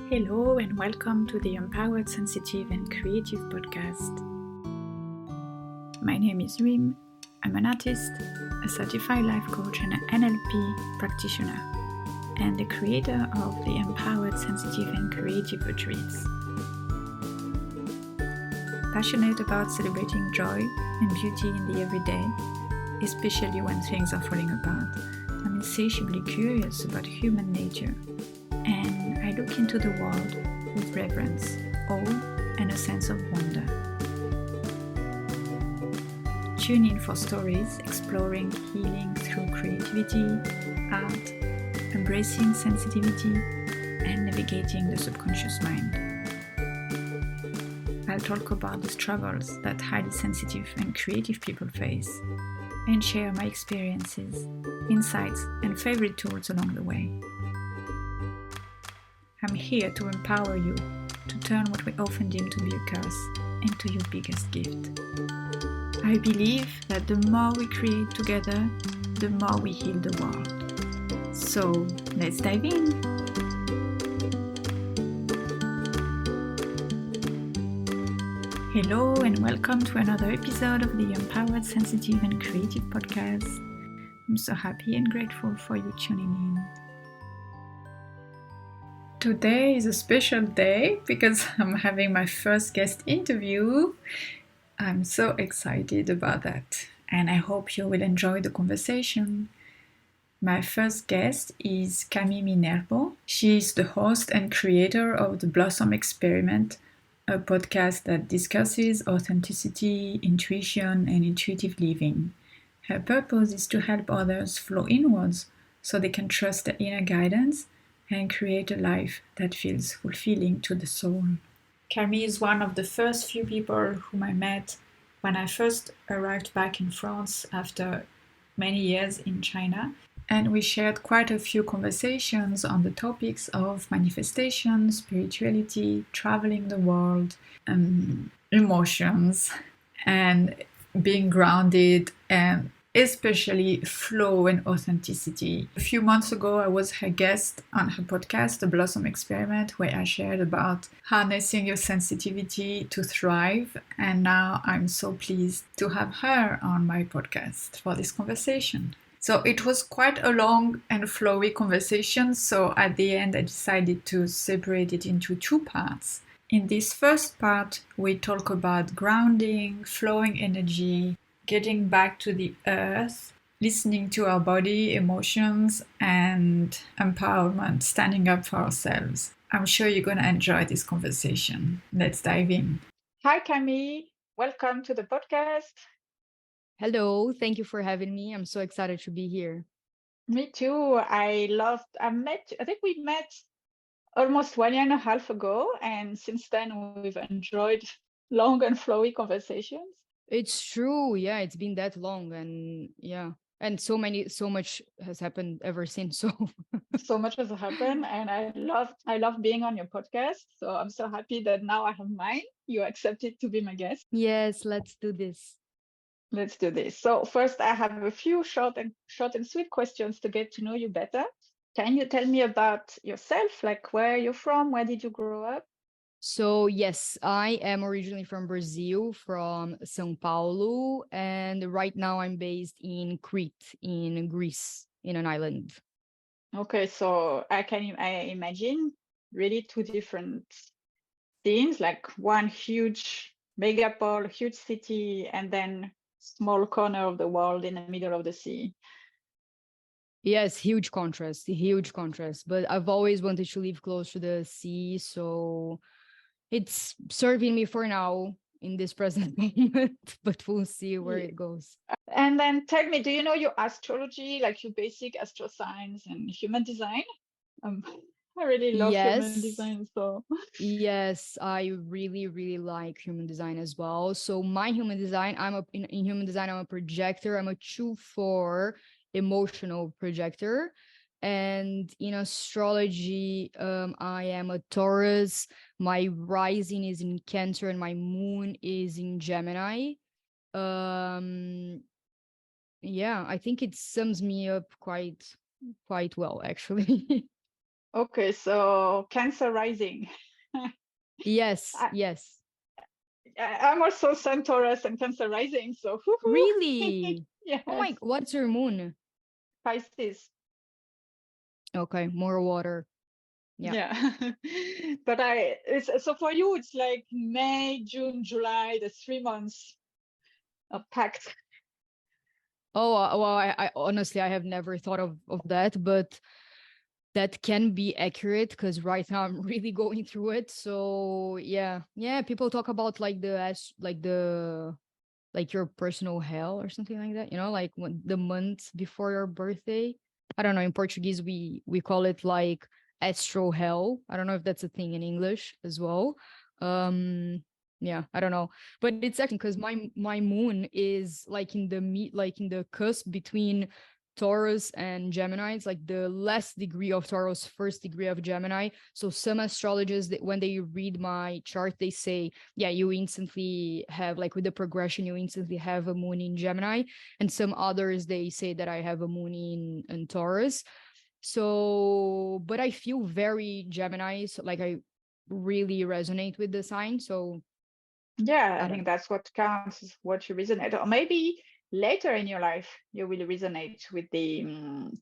Hello and welcome to the Empowered, Sensitive and Creative podcast. My name is Rim. I'm an artist, a certified life coach and an NLP practitioner, and the creator of the Empowered, Sensitive and Creative retreats. Passionate about celebrating joy and beauty in the everyday, especially when things are falling apart, I'm insatiably curious about human nature, and I look into the world with reverence, awe, and a sense of wonder. Tune in for stories exploring healing through creativity, art, embracing sensitivity, and navigating the subconscious mind. I'll talk about the struggles that highly sensitive and creative people face, and share my experiences, insights, and favorite tools along the way. I'm here to empower you to turn what we often deem to be a curse into your biggest gift. I believe that the more we create together, the more we heal the world. So let's dive in. Hello and welcome to another episode of the Empowered, Sensitive and Creative podcast. I'm so happy and grateful for you tuning in. Today is a special day because I'm having my first guest interview. I'm so excited about that, and I hope you will enjoy the conversation. My first guest is Cami Minerbo. She is the host and creator of the Blossom Experiment, a podcast that discusses authenticity, intuition, and intuitive living. Her purpose is to help others flow inwards so they can trust their inner guidance and create a life that feels fulfilling to the soul. Cami is one of the first few people whom I met when I first arrived back in France after many years in China, and we shared quite a few conversations on the topics of manifestation, spirituality, traveling the world, emotions, and being grounded, and especially flow and authenticity. A few months ago, I was her guest on her podcast, The Blossom Experiment, where I shared about harnessing your sensitivity to thrive. And now I'm so pleased to have her on my podcast for this conversation. So it was quite a long and flowy conversation. So at the end, I decided to separate it into two parts. In this first part, we talk about grounding, flowing energy, getting back to the earth, listening to our body, emotions, and empowerment, standing up for ourselves. I'm sure you're going to enjoy this conversation. Let's dive in. Hi, Cami. Welcome to the podcast. Hello, thank you for having me. I'm so excited to be here. Me too. I think we met almost 1.5 years ago, and since then we've enjoyed long and flowy conversations. It's true. Yeah, it's been that long and and so much has happened ever since. So much has happened, and I love being on your podcast. So I'm so happy that now I have mine. You accepted to be my guest. Yes, let's do this. Let's do this. So first, I have a few short and sweet questions to get to know you better. Can you tell me about yourself? Like, where you're from? Where did you grow up? So, yes, I am originally from Brazil, from São Paulo, and right now I'm based in Crete, in Greece, in an island. Okay, so I imagine really two different scenes, like one huge megapole, huge city, and then small corner of the world in the middle of the sea. Yes, huge contrast. But I've always wanted to live close to the sea, so it's serving me for now in this present moment, but we'll see where Yeah. it goes. And then tell me, do you know your astrology, like your basic astro science and human design? Um, I really love human Yes, design, so yes, I really, really like human design as well. So my human design, in human design, I'm a projector. I'm a 2/4 emotional projector. And in astrology, I am a Taurus. My rising is in Cancer and my moon is in Gemini. Um, yeah, I think it sums me up quite well, actually. Okay, so Cancer rising. Yes, I, yes. I'm also Sun, Taurus, and Cancer rising. So, whoo-hoo. Really? Oh Yes, my, what's your moon? Pisces. Okay, more water. Yeah. Yeah, but so for you, it's like May, June, July, the 3 months of packed. Oh, well, I honestly, I have never thought of that, but that can be accurate because right now I'm really going through it. So yeah, yeah, people talk about like like your personal hell or something like that, like when the month before your birthday. I don't know, in Portuguese we call it like astral hell. I don't know if that's a thing in English as well. um yeah, I don't know, but it's actually because my moon is like in the meet, like in the cusp between Taurus and Gemini. It's like the last degree of Taurus, first degree of Gemini. So some astrologers, that when they read my chart, they say, yeah, you instantly have, like with the progression, you instantly have a moon in Gemini. And some others, they say that I have a moon in Taurus. So, but I feel very Gemini. So like I really resonate with the sign. So Yeah, I I think don't. that's what counts, is what you resonate. Or maybe later in your life you will resonate with the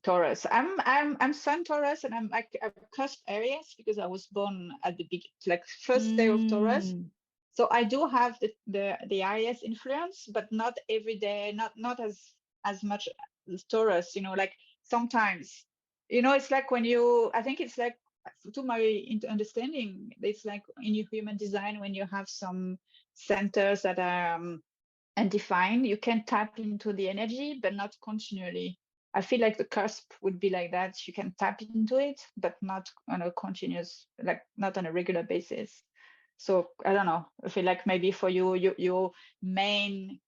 Taurus. I'm Sun Taurus, and I'm like a cusp Aries because I was born at the big, like first day of Taurus. Mm, So I do have the Aries influence, but not every day, not as much as Taurus. Like sometimes, it's like when you. I think it's like, to my understanding, it's like in your human design when you have some centers that are undefined, you can tap into the energy, but not continually. I feel like the cusp would be like that. You can tap into it, but not on a continuous, like not on a regular basis. So I don't know. I feel like maybe for you, your main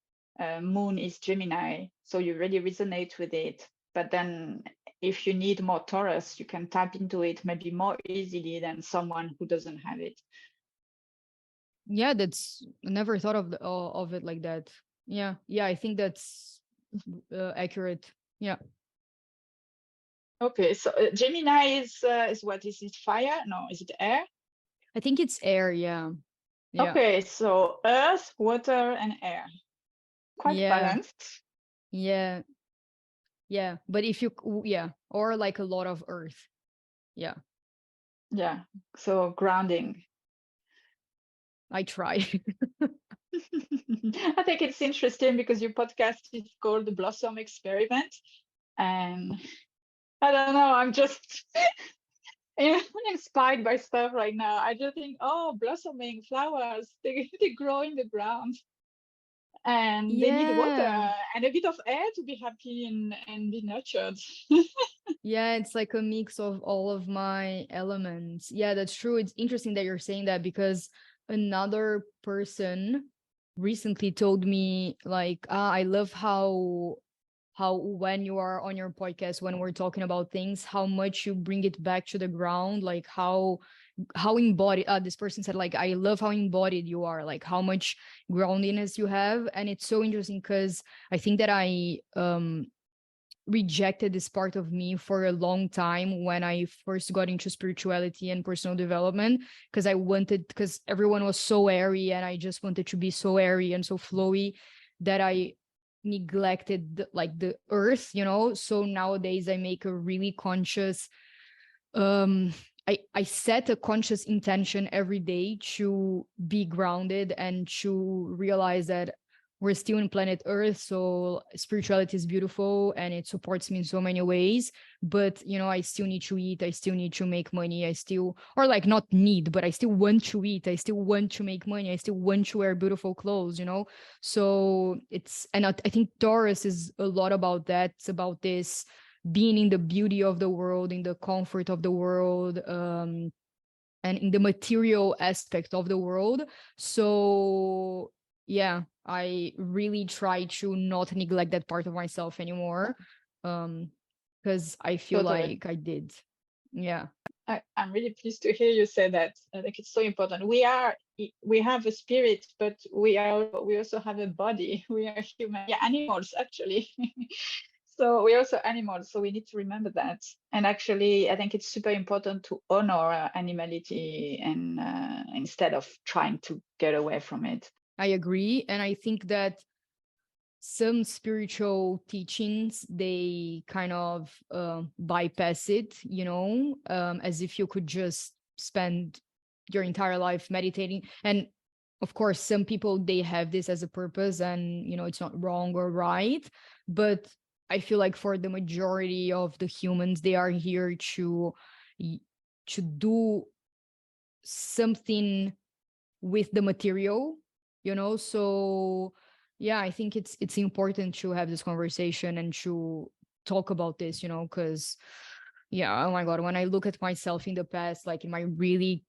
moon is Gemini, so you really resonate with it. But then if you need more Taurus, you can tap into it maybe more easily than someone who doesn't have it. yeah, that's, I never thought of it like that. Yeah, yeah, I think that's accurate. Yeah, Okay, so Gemini is what? Is it fire? No, is it air? I think it's air. Yeah, yeah, Okay, so earth, water, and air. Quite yeah, balanced. yeah, yeah. But if you, yeah, or like a lot of earth. Yeah, Yeah, so grounding. I try. I think it's interesting because your podcast is called the Blossom Experiment. And I don't know, I'm just inspired by stuff right now. I just think, oh, blossoming flowers, they grow in the ground and they need Yeah, water and a bit of air to be happy and be nurtured. yeah, it's like a mix of all of my elements. Yeah, that's true. It's interesting that you're saying that because another person recently told me like, I love how when you are on your podcast, when we're talking about things, how much you bring it back to the ground, like how embodied, this person said, like, I love how embodied you are, like how much groundiness you have. And it's so interesting because I think that I rejected this part of me for a long time when I first got into spirituality and personal development, because I wanted, because everyone was so airy and I just wanted to be so airy and so flowy that I neglected like the earth, so nowadays I make a really conscious, um I set a conscious intention every day to be grounded and to realize that we're still in planet Earth. So spirituality is beautiful and it supports me in so many ways. But I still need to eat. I still need to make money. I still, or like not need, but I still want to eat. I still want to make money. I still want to wear beautiful clothes. So I think Taurus is a lot about that. It's about this being in the beauty of the world, in the comfort of the world, and in the material aspect of the world. So yeah, I really try to not neglect that part of myself anymore, because I feel Totally. like I did. Yeah. I'm really pleased to hear you say that. I think it's so important. We have a spirit, but we also have a body. We are human. Yeah, animals actually. So we're also animals, so we need to remember that. And actually, I think it's super important to honor our animality and instead of trying to get away from it. I agree. And I think that some spiritual teachings, they kind of bypass it, as if you could just spend your entire life meditating. And of course, some people, they have this as a purpose, and it's not wrong or right, but I feel like for the majority of the humans, they are here to do something with the material, so yeah, I think it's important to have this conversation and to talk about this, because yeah, oh my god, when I look at myself in the past, like in my really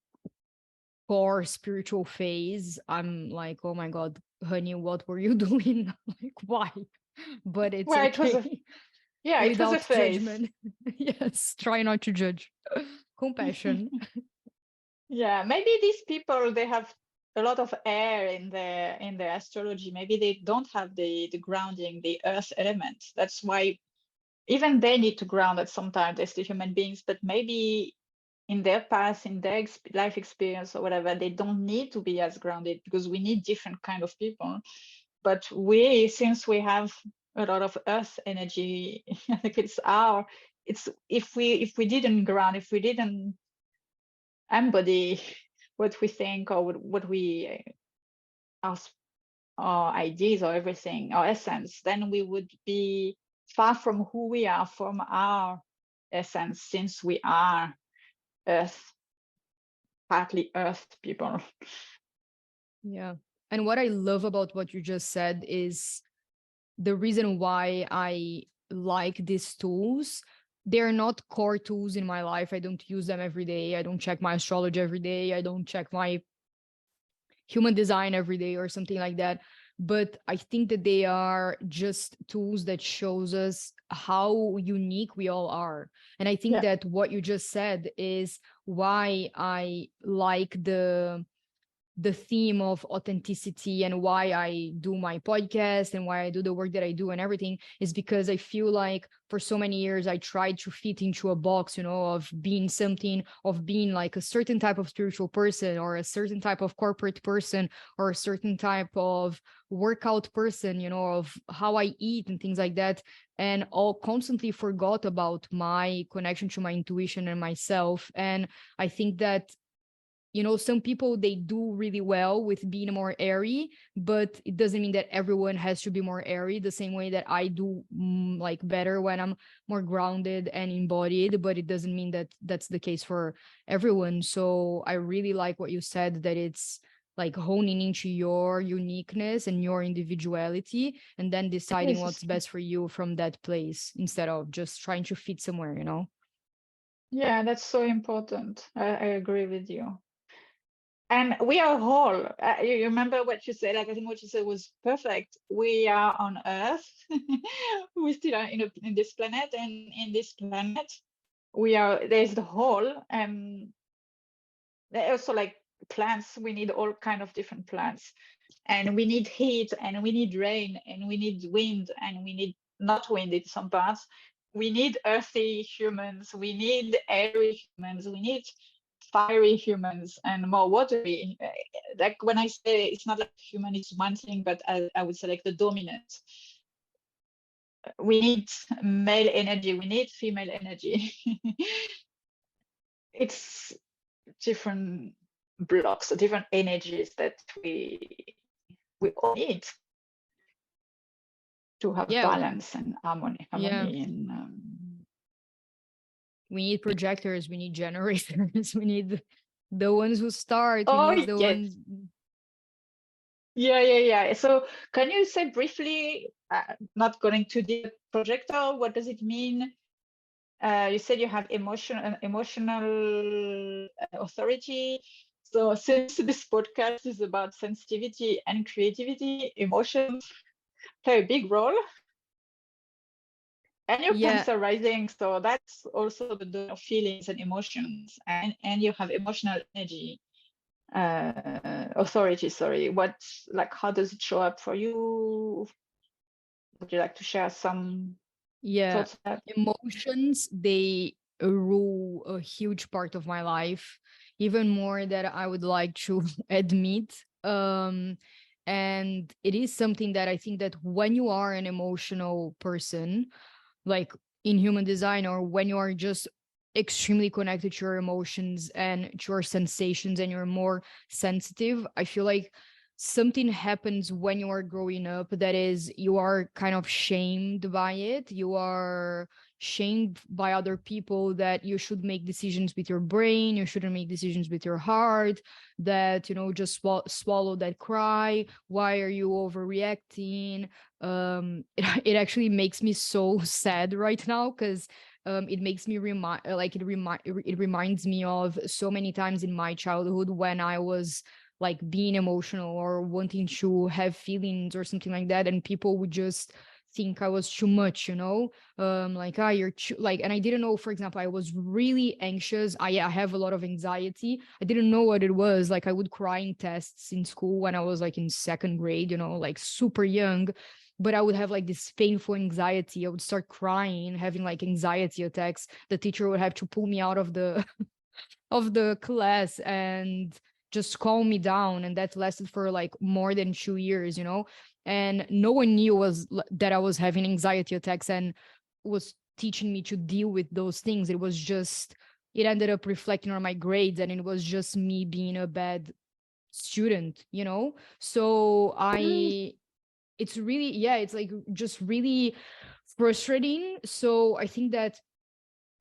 core spiritual phase, I'm like, oh my god, honey, what were you doing? Like, why? But it's Well, okay. it was a Without phase. judgment. Yes, try not to judge. Compassion. Yeah, maybe these people, they have a lot of air in their astrology. Maybe they don't have the grounding, the earth element. That's why even they need to ground at some time. They're still human beings, but maybe in their past, in their life experience or whatever, they don't need to be as grounded because we need different kind of people. But we, since we have a lot of earth energy, I think it's if we didn't ground, if we didn't embody what we think or what we our, our ideas or everything, our essence, then we would be far from who we are, from our essence, since we are earth, partly earth people. Yeah. And what I love about what you just said is the reason why I like these tools. They're not core tools in my life. I don't use them every day. I don't check my astrology every day. I don't check my human design every day or something like that. But I think that they are just tools that shows us how unique we all are. And I think Yeah. that what you just said is why I like the theme of authenticity, and why I do my podcast and why I do the work that I do and everything, is because I feel like for so many years I tried to fit into a box, of being something, of being like a certain type of spiritual person or a certain type of corporate person or a certain type of workout person, of how I eat and things like that. And all constantly forgot about my connection to my intuition and myself. And I think that some people, they do really well with being more airy, but it doesn't mean that everyone has to be more airy the same way that I do, like better when I'm more grounded and embodied, but it doesn't mean that that's the case for everyone. So I really like what you said, that it's like honing into your uniqueness and your individuality, and then deciding Yes. what's best for you from that place, instead of just trying to fit somewhere. Yeah, that's so important. I agree with you. And we are whole. You remember what you said? Like, I think what you said was perfect. We are on Earth. We still are in this planet, and in this planet, there's the whole. And also, like plants, we need all kind of different plants, and we need heat, and we need rain, and we need wind, and we need not wind in some parts. We need earthy humans. We need airy humans. We need fiery humans and more watery. Like when I say it's not like human is one thing, but I would say like the dominant. We need male energy. We need female energy. It's different blocks, different energies that we all need to have Yeah. balance and harmony. Yeah. Harmony and We need projectors, we need generators, we need the ones who start, we oh need the yes, ones. yeah. So can you say briefly, not going too deep, projector? What does it mean? You said you have emotional authority. So since this podcast is about sensitivity and creativity, emotions play a big role. And your Yeah, Cancer rising, so that's also the domain of feelings and emotions, and you have emotional energy, authority. Sorry, how does it show up for you? Would you like to share some? Yeah, thoughts on that? emotions, they rule a huge part of my life, even more that I would like to admit. And it is something that I think that when you are an emotional person, like in human design, or when you are just extremely connected to your emotions and to your sensations and you're more sensitive, I feel like something happens when you are growing up that is you are kind of shamed by it. You are shamed by other people that you should make decisions with your brain, you shouldn't make decisions with your heart, that just swallow that cry, why are you overreacting. It actually makes me so sad right now, because it makes me it reminds me of so many times in my childhood when I was like being emotional or wanting to have feelings or something like that, and people would just think I was too much, like, ah, you're too, like, and I didn't know. For example, I was really anxious. I have a lot of anxiety. I didn't know what it was. Like, I would cry in tests in school when I was like in second grade, like super young, but I would have like this painful anxiety. I would start crying, having like anxiety attacks. The teacher would have to pull me out of the of the class and just calm me down, and that lasted for like more than 2 years, and no one knew that I was having anxiety attacks and was teaching me to deal with those things. It ended up reflecting on my grades, and it was just me being a bad student, so Mm. I it's really, yeah, it's like just really frustrating. So I think that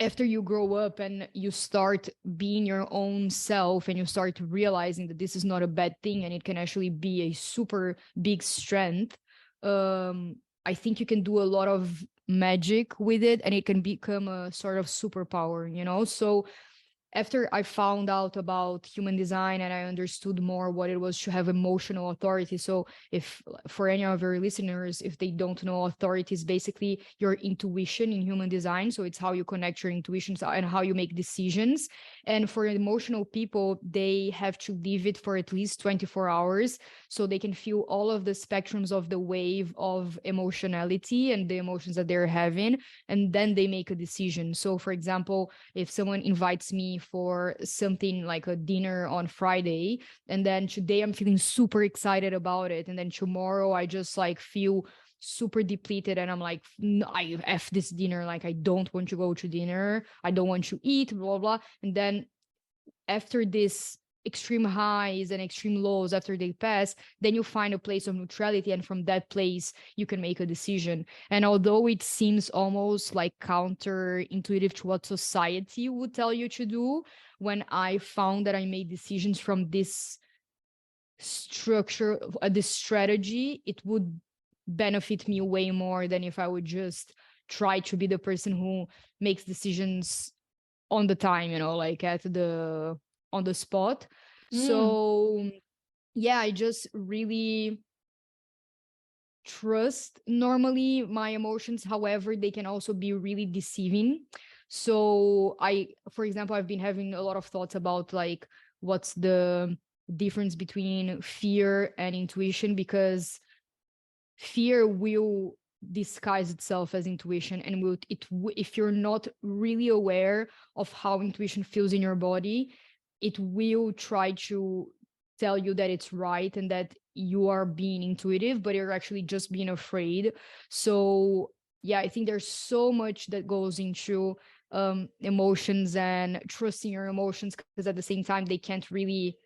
after you grow up and you start being your own self and you start realizing that this is not a bad thing and it can actually be a super big strength, I think you can do a lot of magic with it and it can become a sort of superpower, so after I found out about human design and I understood more what it was to have emotional authority. So, if for any of your listeners, if they don't know, authority is basically your intuition in human design. So, it's how you connect your intuitions and how you make decisions. And for emotional people, they have to leave it for at least 24 hours so they can feel all of the spectrums of the wave of emotionality and the emotions that they're having. And then they make a decision. So, for example, if someone invites me for something like a dinner on Friday, and then today I'm feeling super excited about it, and then tomorrow I just like feel super depleted and I'm like, "No, I F this dinner, like I don't want to go to dinner, I don't want to eat, blah blah." And then after this extreme highs and extreme lows, after they pass, then you find a place of neutrality, and from that place you can make a decision. And although it seems almost like counterintuitive to what society would tell you to do, when I found that I made decisions from this structure, this strategy, it would benefit me way more than if I would just try to be the person who makes decisions on the time, like at the on the spot. Mm. So yeah, I just really trust normally my emotions. However, they can also be really deceiving. So for example, I've been having a lot of thoughts about like what's the difference between fear and intuition, because fear will disguise itself as intuition, and if you're not really aware of how intuition feels in your body, it will try to tell you that it's right and that you are being intuitive, but you're actually just being afraid. So yeah, I think there's so much that goes into emotions and trusting your emotions, because at the same time they can't really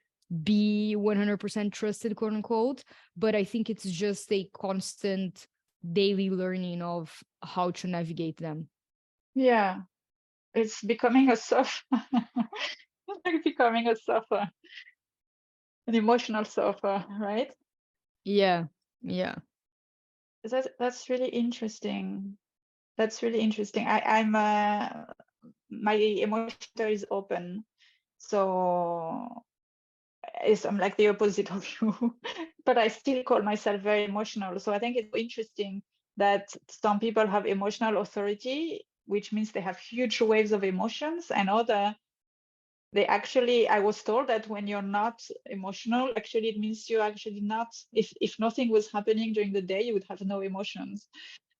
be 100% trusted, quote unquote. But I think it's just a constant daily learning of how to navigate them. Yeah, it's becoming a soft, like becoming a suffer, an emotional suffer, right? Yeah, yeah. That's really interesting. That's really interesting. I'm my emotional center is open, so I'm like the opposite of you, but I still call myself very emotional. So I think it's interesting that some people have emotional authority, which means they have huge waves of emotions, and other they actually, I was told that when you're not emotional, actually it means you're actually not, if nothing was happening during the day, you would have no emotions.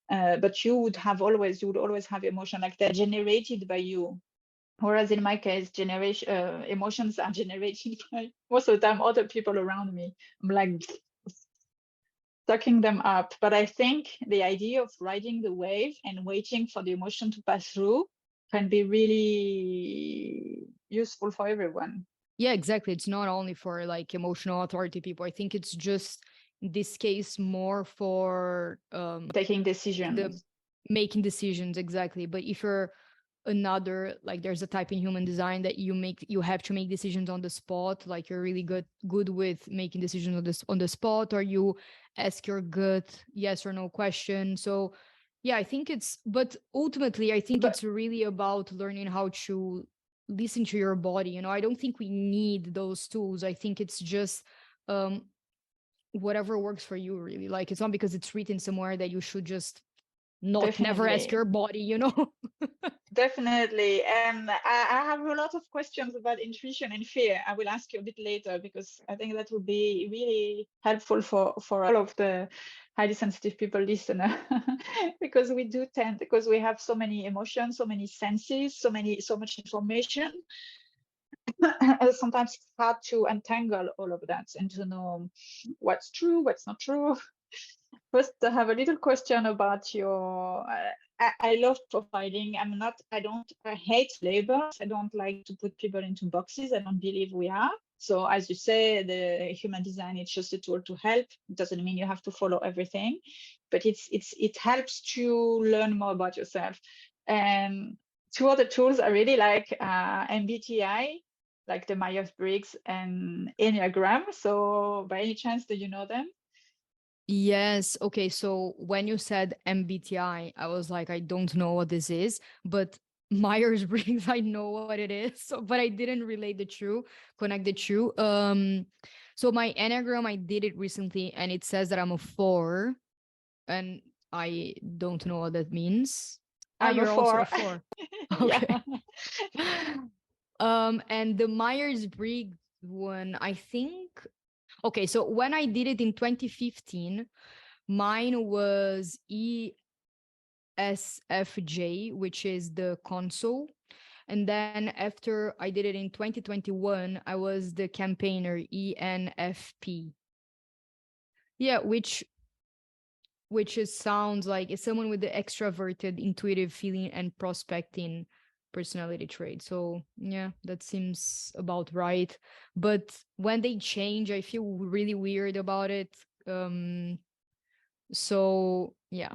but you would always have emotion, like they're generated by you. Whereas in my case, emotions are generated by most of the time other people around me. I'm like sucking them up. But I think the idea of riding the wave and waiting for the emotion to pass through can be really useful for everyone. Yeah, exactly. It's not only for like emotional authority people. I think it's just in this case more for Taking the decisions. making decisions, exactly. But if you're another, like there's a type in human design that you have to make decisions on the spot, like you're really good with making decisions on the spot, or you ask your gut yes or no question. So yeah, I think but ultimately I think But it's really about learning how to listen to your body. You know, I don't think we need those tools. I think it's just um whatever works for you, really. Like it's not because it's written somewhere that you should just not never ask definitely. your body, you know. Definitely. And I have a lot of questions about intuition and fear. I will ask you a bit later because I think that would be really helpful for all of the highly sensitive people listener because because we have so many emotions, so many senses, so much information. Sometimes it's hard to untangle all of that and to know what's true, what's not true. First, I have a little question about your. I love profiling. I hate labels. I don't like to put people into boxes. I don't believe we are. So, as you say, the human design is just a tool to help. It doesn't mean you have to follow everything, but it helps to learn more about yourself. And two other tools I really like MBTI, like the Myers-Briggs and Enneagram. So, by any chance, do you know them? Yes. Okay. So when you said MBTI, I was like, I don't know what this is, but Myers-Briggs, I know what it is. So, but I didn't connect the two. So my Enneagram, I did it recently and it says that I'm a 4 and I don't know what that means. Ah, I'm a you're also a 4. 4. Yeah. Okay. And the Myers-Briggs one, I think. Okay, so when I did it in 2015, mine was ESFJ, which is the console. And then after I did it in 2021, I was the campaigner, ENFP. Yeah, which is sounds like it's someone with the extroverted, intuitive feeling and prospecting personality trait. So yeah, that seems about right. But when they change, I feel really weird about it. So yeah.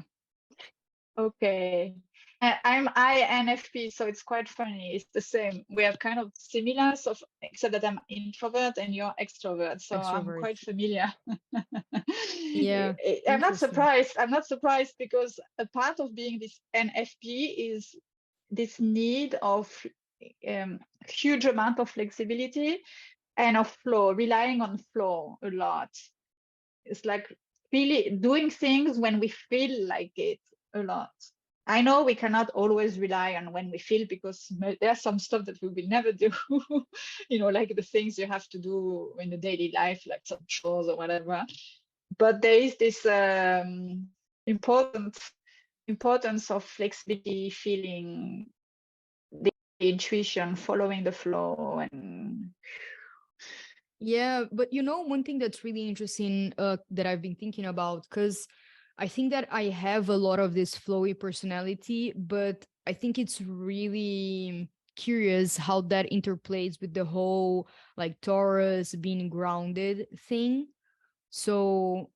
Okay. I'm INFP, so it's quite funny. It's the same. We are kind of similar, except that I'm introvert and you're extrovert. So I'm Extrovert. quite familiar. Yeah, I'm not interesting. surprised. I'm not surprised because a part of being this NFP is this need of huge amount of flexibility and of flow, relying on flow a lot. It's like really doing things when we feel like it a lot. I know we cannot always rely on when we feel because there's some stuff that we will never do, like the things you have to do in the daily life, like some chores or whatever. But there is this importance of flexibility, feeling the intuition, following the flow, and Yeah, but one thing that's really interesting that I've been thinking about, because I think that I have a lot of this flowy personality, but I think it's really curious how that interplays with the whole like Taurus being grounded thing. So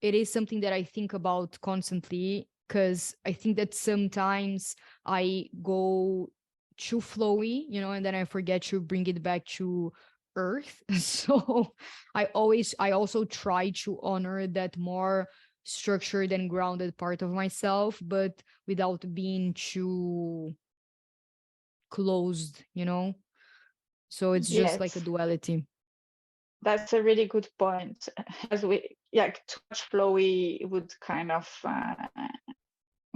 it is something that I think about constantly because I think that sometimes I go too flowy, and then I forget to bring it back to earth. So I also try to honor that more structured and grounded part of myself, but without being too closed. So it's just like a yes. duality. That's a really good point. Too much flowy would kind of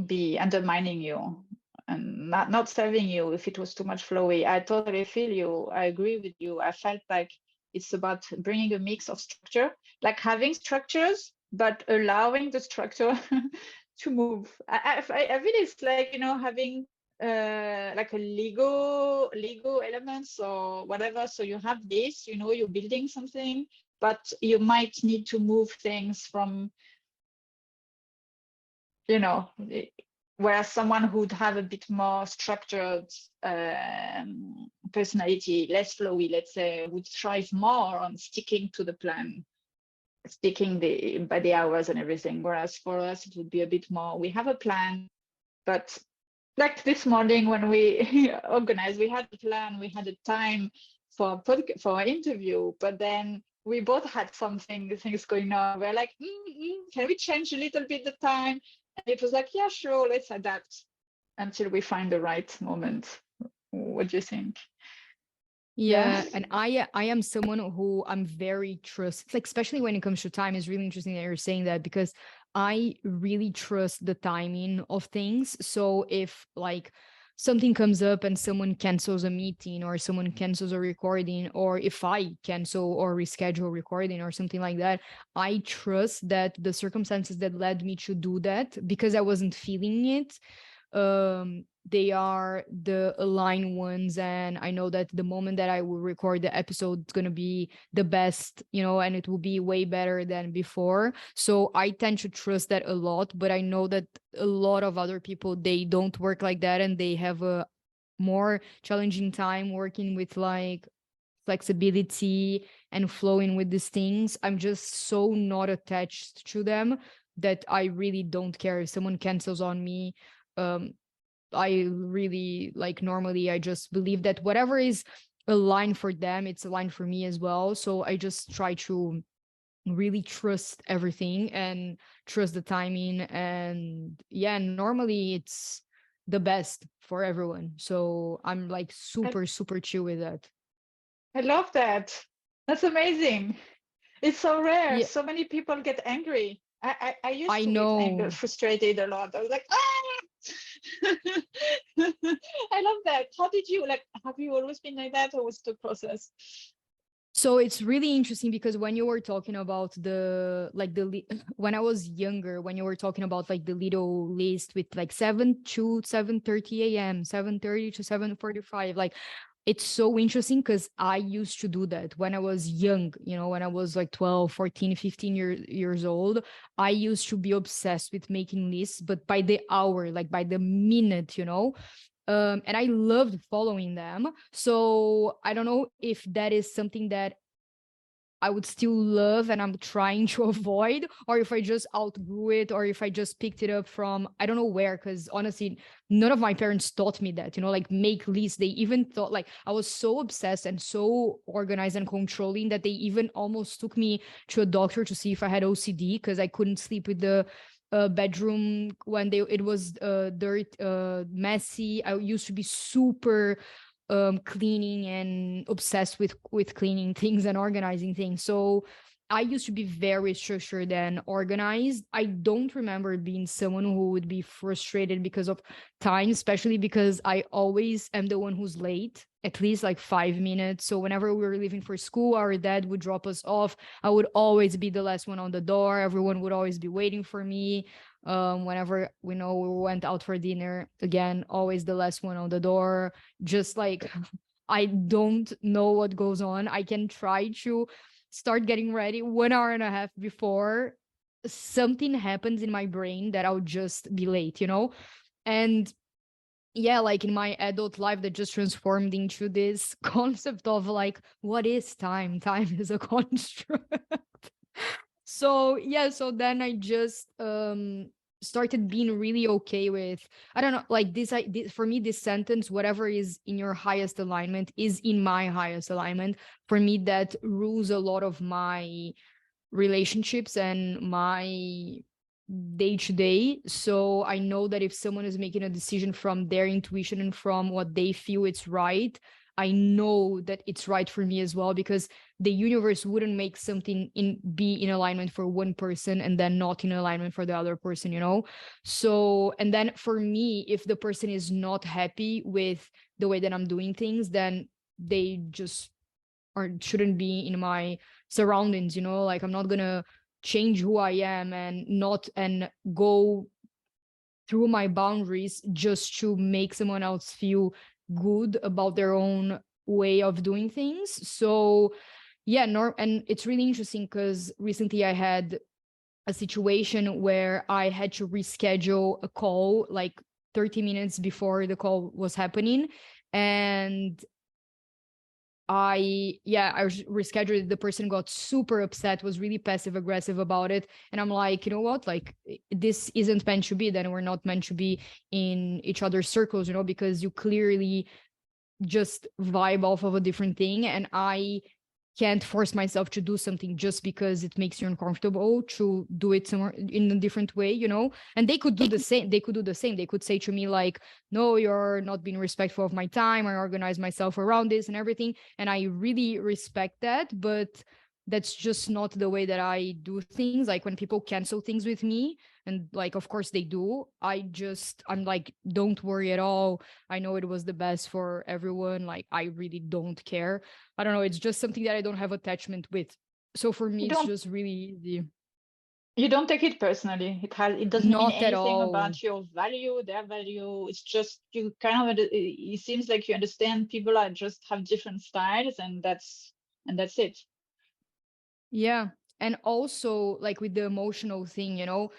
be undermining you and not serving you if it was too much flowy. I totally feel you. I agree with you. I felt like it's about bringing a mix of structure, like having structures, but allowing the structure to move. I really, it's like, you know, having like a Lego elements or whatever. So you have this, you know, you're building something, but you might need to move things from, you know, whereas someone who'd have a bit more structured personality, less flowy, let's say, would thrive more on sticking to the plan, sticking by the hours and everything. Whereas for us, it would be a bit more, we have a plan, but like this morning when we organized, we had a plan, we had a time for our interview, but then we both had things going on. We're like, can we change a little bit the time? And it was like, yeah, sure, let's adapt until we find the right moment. What do you think? Yeah, and I am someone who I'm very trust, like especially when it comes to time. It's really interesting that you're saying that because I really trust the timing of things. So if like something comes up and someone cancels a meeting or someone cancels a recording, or if I cancel or reschedule a recording or something like that, I trust that the circumstances that led me to do that, because I wasn't feeling it, they are the aligned ones, and I know that the moment that I will record the episode is going to be the best, you know, and it will be way better than before. So I tend to trust that a lot, but I know that a lot of other people, they don't work like that, and they have a more challenging time working with like flexibility and flowing with these things. I'm just so not attached to them that I really don't care if someone cancels on me. um I really like, normally I just believe that whatever is a line for them, it's a line for me as well. So I just try to really trust everything and trust the timing. And yeah, normally it's the best for everyone. So I'm like I, super, super chill with that. I love that. That's amazing. It's so rare. Yeah, So many people get angry. I used I to get angry, know. frustrated a lot. I was like, ah! I love that. How did you like? Have you always been like that, or was the process? So it's really interesting because when you were talking about the like when I was younger, when you were talking about like the little list with like 7 to 7:30 a.m., 7:30 to 7:45, like it's so interesting because I used to do that when I was young, you know, when I was like 12, 14, 15 years old. I used to be obsessed with making lists, but by the hour, like by the minute, you know. And I loved following them. So I don't know if that is something that I would still love and I'm trying to avoid, or if I just outgrew it, or if I just picked it up from I don't know where, because honestly, none of my parents taught me that, you know, like make lists. They even thought like I was so obsessed and so organized and controlling that they even almost took me to a doctor to see if I had OCD because I couldn't sleep with the bedroom when it was dirt, messy. I used to be super cleaning and obsessed with cleaning things and organizing things. So I used to be very structured and organized. I don't remember being someone who would be frustrated because of time, especially because I always am the one who's late, at least like 5 minutes. So whenever we were leaving for school, our dad would drop us off. I would always be the last one on the door. Everyone would always be waiting for me. Whenever we know we went out for dinner, again, always the last one on the door. Just like I don't know what goes on. I can try to start getting ready 1 hour and a half before something happens in my brain that I'll just be late, you know? And yeah, like in my adult life that just transformed into this concept of like, what is time? Time is a construct. So yeah, so then I just started being really okay with, I don't know, like this for me, this sentence, whatever is in your highest alignment is in my highest alignment. For me, that rules a lot of my relationships and my day to day. So I know that if someone is making a decision from their intuition and from what they feel it's right, I know that it's right for me as well, because the universe wouldn't make something be in alignment for one person and then not in alignment for the other person, you know. So, and then for me, if the person is not happy with the way that I'm doing things, then they just or shouldn't be in my surroundings, you know. Like I'm not gonna change who I am and not and go through my boundaries just to make someone else feel good about their own way of doing things. So yeah, and it's really interesting because recently I had a situation where I had to reschedule a call like 30 minutes before the call was happening. And I rescheduled it. The person got super upset, was really passive aggressive about it. And I'm like, you know what? Like, this isn't meant to be. Then we're not meant to be in each other's circles, you know, because you clearly just vibe off of a different thing. And I can't force myself to do something just because it makes you uncomfortable to do it somewhere in a different way, you know. And they could do the same. They could say to me like, no, you're not being respectful of my time. I organize myself around this and everything, and I really respect that. But that's just not the way that I do things. Like when people cancel things with me, and like of course they do, I'm like, don't worry at all. I know it was the best for everyone. Like, I really don't care. I don't know. It's just something that I don't have attachment with. So for me, You it's don't just really easy. you don't take it personally. It doesn't mean Not at anything all. about your value, their value. It's just you kind of it seems like you understand people are just have different styles, and that's it. Yeah. And also, like with the emotional thing, you know,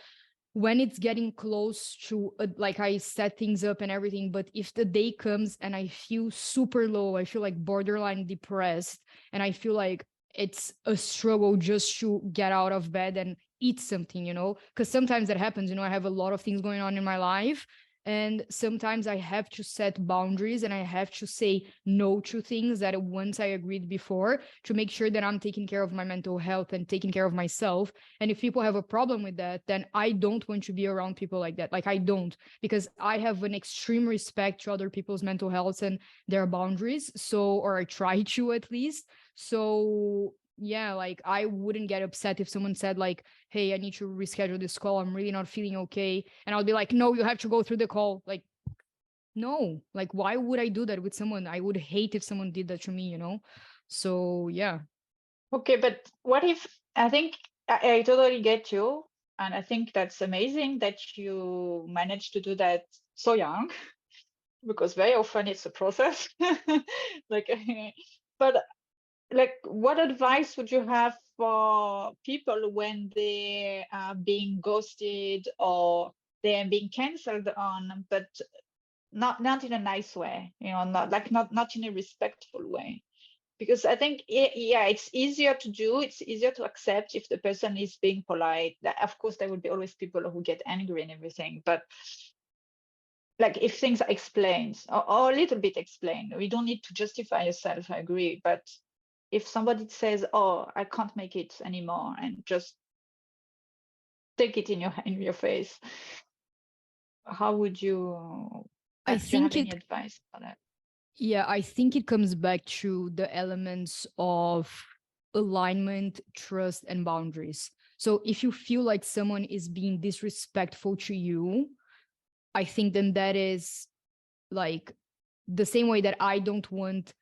when it's getting close to like I set things up and everything, but if the day comes and I feel super low, I feel like borderline depressed, and I feel like it's a struggle just to get out of bed and eat something, you know, because sometimes that happens, you know. I have a lot of things going on in my life, and sometimes I have to set boundaries and I have to say no to things that once I agreed before, to make sure that I'm taking care of my mental health and taking care of myself. And if people have a problem with that, then I don't want to be around people like that. Like, I don't, because I have an extreme respect to other people's mental health and their boundaries. So, or I try to at least. So yeah, like I wouldn't get upset if someone said like, hey, I need to reschedule this call. I'm really not feeling okay. And I'll be like, no, you have to go through the call. Like, no, like, why would I do that with someone? I would hate if someone did that to me, you know? So yeah. Okay, but what if I think I totally get you, and I think that's amazing that you managed to do that so young, because very often it's a process. Like, but like, what advice would you have for people when they are being ghosted or they're being cancelled on, but not in a nice way, you know, not in a respectful way? Because I think, yeah, it's easier to do, it's easier to accept if the person is being polite. Of course, there will be always people who get angry and everything, but like if things are explained, or a little bit explained, we don't need to justify yourself, I agree. But if somebody says, oh, I can't make it anymore, and just take it in your face, how would you, I do you have think any it advice for that? Yeah, I think it comes back to the elements of alignment, trust, and boundaries. So if you feel like someone is being disrespectful to you, I think then that is like the same way that I don't want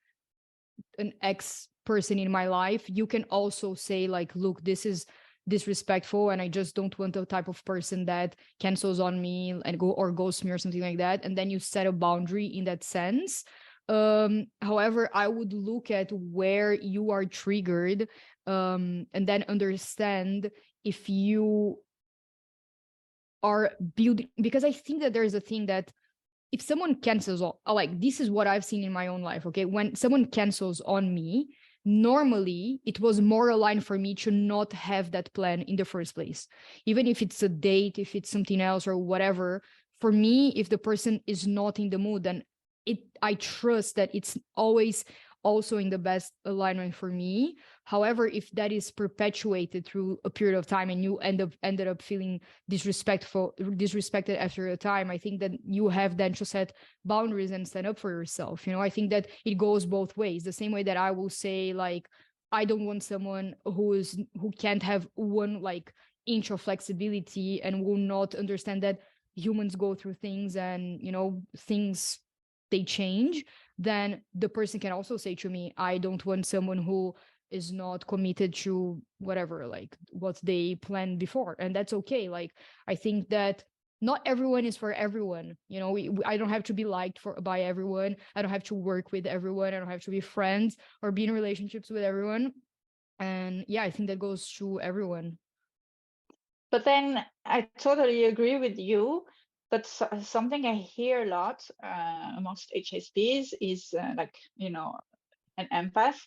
an ex person in my life. You can also say, like, look, this is disrespectful, and I just don't want the type of person that cancels on me and ghosts me or something like that. And then you set a boundary in that sense. However, I would look at where you are triggered, and then understand if you are building, because I think that there's a thing that if someone cancels on, like, this is what I've seen in my own life. Okay, when someone cancels on me, normally it was more aligned for me to not have that plan in the first place. Even if it's a date, if it's something else or whatever, for me, if the person is not in the mood, then I trust that it's always also in the best alignment for me. However, if that is perpetuated through a period of time and you ended up feeling disrespected after a time, I think that you have then to set boundaries and stand up for yourself. You know, I think that it goes both ways. The same way that I will say, like, I don't want someone who can't have one like inch of flexibility and will not understand that humans go through things, and you know, things, they change. Then the person can also say to me, I don't want someone who is not committed to whatever, like what they planned before. And that's okay. Like, I think that not everyone is for everyone. You know, I don't have to be liked by everyone. I don't have to work with everyone. I don't have to be friends or be in relationships with everyone. And yeah, I think that goes to everyone. But then I totally agree with you. But something I hear a lot amongst HSPs is like, you know, an empath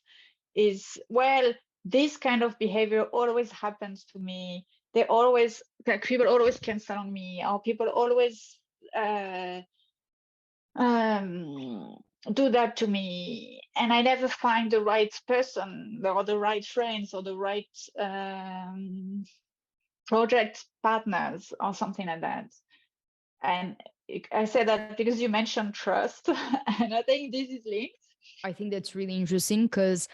is, well, this kind of behavior always happens to me. They always, like, people always cancel on me, or people always do that to me, and I never find the right person or the right friends or the right project partners or something like that. And I say that because you mentioned trust, and I think this is linked. I think that's really interesting because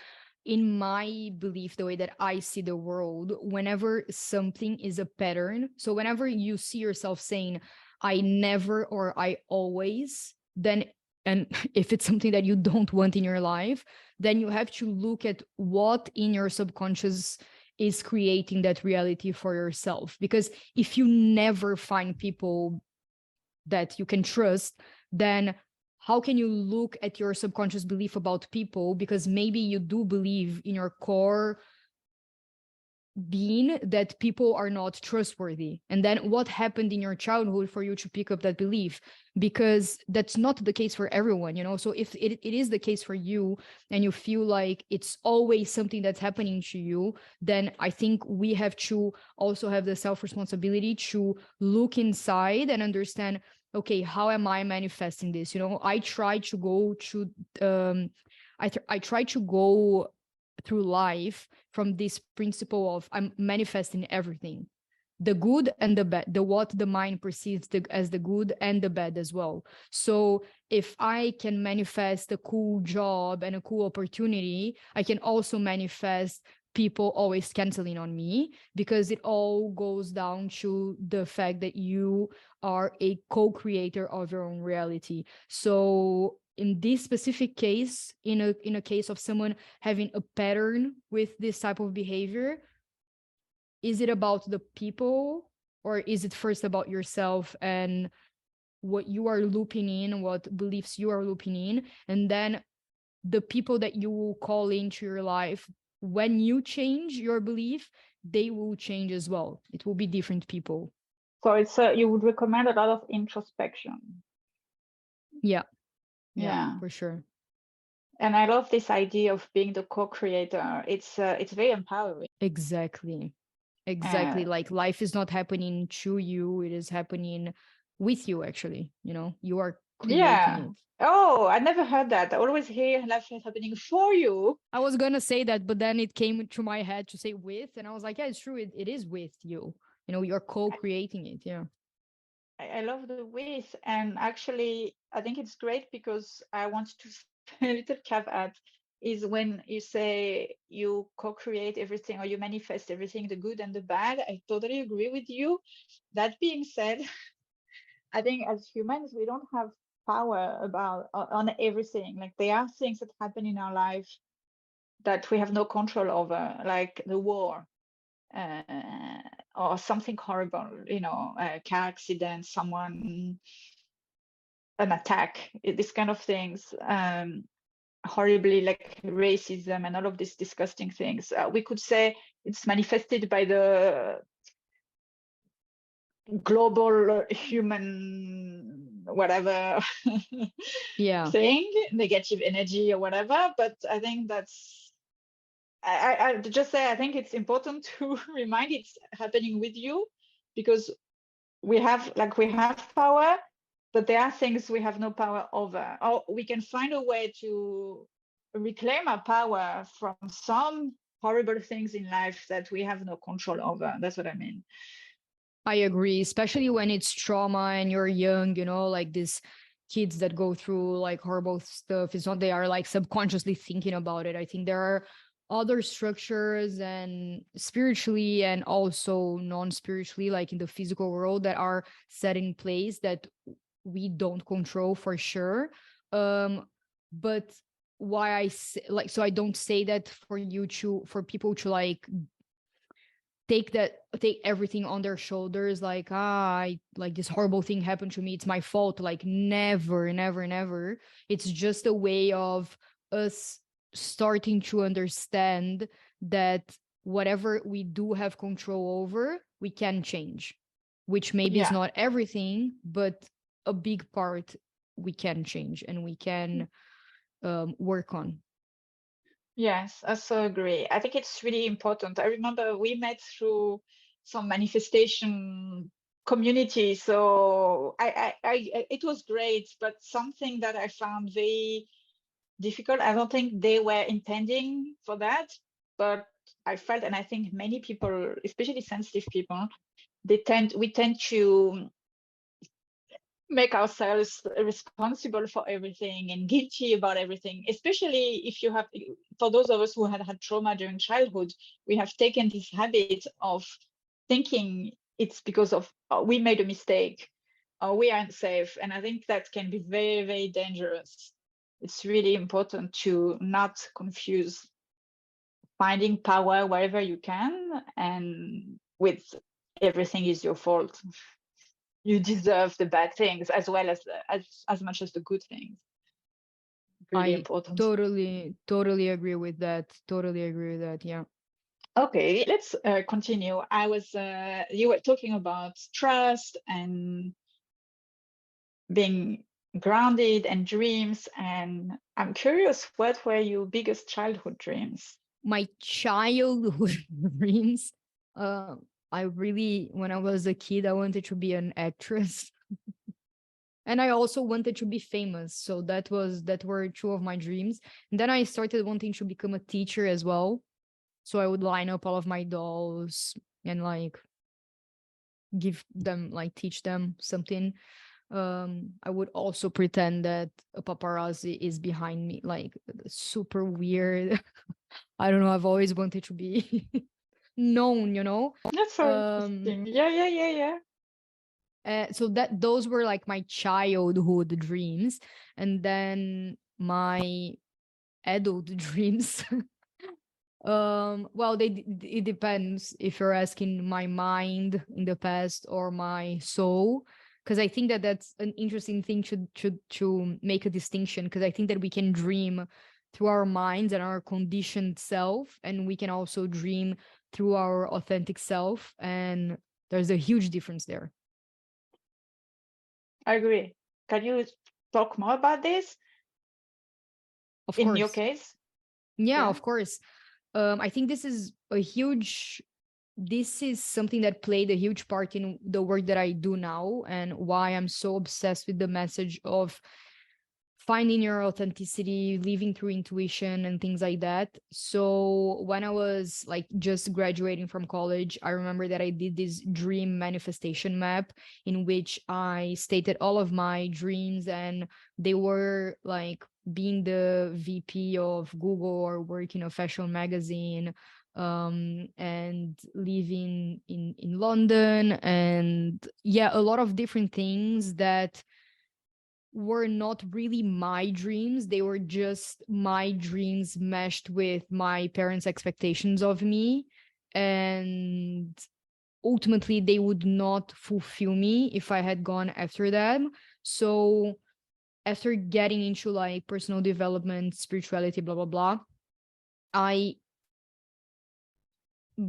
in my belief, the way that I see the world, whenever something is a pattern, so whenever you see yourself saying, I never or I always, then, and if it's something that you don't want in your life, then you have to look at what in your subconscious is creating that reality for yourself. Because if you never find people that you can trust, then how can you look at your subconscious belief about people? Because maybe you do believe in your core being that people are not trustworthy. And then what happened in your childhood for you to pick up that belief? Because that's not the case for everyone, you know? So if it is the case for you and you feel like it's always something that's happening to you, then I think we have to also have the self-responsibility to look inside and understand, okay, how am I manifesting this? You know, I try to go to I try to go through life from this principle of I'm manifesting everything, the good and the bad, the what the mind perceives as the good and the bad as well. So if I can manifest a cool job and a cool opportunity, I can also manifest people always canceling on me, because it all goes down to the fact that you are a co-creator of your own reality. So in this specific case, in a case of someone having a pattern with this type of behavior, is it about the people, or is it first about yourself and what you are looping in, what beliefs you are looping in? And then the people that you will call into your life, when you change your belief, they will change as well. It will be different people. So it's you would recommend a lot of introspection. Yeah, Yeah. for sure. And I love this idea of being the co-creator. It's very empowering. Exactly. Uh, Like life is not happening to you, it is happening with you, actually. You know, you are creating yeah. it. Oh, I never heard that. I always hear life is happening for you. I was gonna say that, but then it came to my head to say with, and I was like, yeah, it's true, it is with you. You know, you're co-creating it. Yeah. I love the with, and actually, I think it's great because I want to a little caveat is when you say you co-create everything or you manifest everything, the good and the bad. I totally agree with you. That being said, I think as humans, we don't have power about on everything. Like there are things that happen in our life that we have no control over, like the war, uh, or something horrible, you know, a car accident, someone, an attack, this kind of things, horribly, like racism and all of these disgusting things. We could say it's manifested by the global human whatever Yeah. thing, negative energy or whatever. But I think that's I just say I think it's important to remind it's happening with you, because we have power, but there are things we have no power over, or we can find a way to reclaim our power from some horrible things in life that we have no control over. That's what I mean. I agree, especially when it's trauma and you're young, you know, like these kids that go through like horrible stuff. It's not they are like subconsciously thinking about it. I think there are other structures and spiritually and also non-spiritually, like in the physical world, that are set in place that we don't control for sure. But why I say, like, so I don't say that for you to, for people to like take everything on their shoulders, like, like this horrible thing happened to me, it's my fault. Like, never, never, never. It's just a way of us starting to understand that whatever we do have control over, we can change, which maybe is Yeah. not everything, but a big part we can change and we can work on. Yes, I so agree. I think it's really important. I remember we met through some manifestation community, so it was great, but something that I found very difficult. I don't think they were intending for that, but I felt, and I think many people, especially sensitive people, we tend to make ourselves responsible for everything and guilty about everything, especially if you have, for those of us who had trauma during childhood, we have taken this habit of thinking it's because of we made a mistake or we aren't safe. And I think that can be very, very dangerous. It's really important to not confuse finding power wherever you can and with everything is your fault. You deserve the bad things as well as much as the good things. Really I important. totally agree with that. Totally agree with that. Yeah. Okay, let's continue. You were talking about trust and being grounded and dreams, and I'm curious, what were your biggest childhood dreams? My childhood dreams. Uh, I really, when I was a kid, I wanted to be an actress. And I also wanted to be famous. So that were two of my dreams. And then I started wanting to become a teacher as well. So I would line up all of my dolls and like give them, like, teach them something. I would also pretend that a paparazzi is behind me, like, super weird. I don't know, I've always wanted to be known, you know. That's so um interesting. Yeah. so that those were like my childhood dreams. And then my adult dreams, well, it depends if you're asking my mind in the past or my soul, because I think that that's an interesting thing to make a distinction, because I think that we can dream through our minds and our conditioned self, and we can also dream through our authentic self, and there's a huge difference there. I agree. Can you talk more about this Of in your course. case? Yeah, Yeah. of course. I think this is something that played a huge part in the work that I do now, and why I'm so obsessed with the message of finding your authenticity, living through intuition and things like that. So when I was like just graduating from college, I remember that I did this dream manifestation map in which I stated all of my dreams, and they were like being the VP of Google or working a fashion magazine, and living in London, and yeah, a lot of different things that were not really my dreams. They were just my dreams meshed with my parents' expectations of me. And ultimately, they would not fulfill me if I had gone after them. So, after getting into like personal development, spirituality, blah, blah, blah, I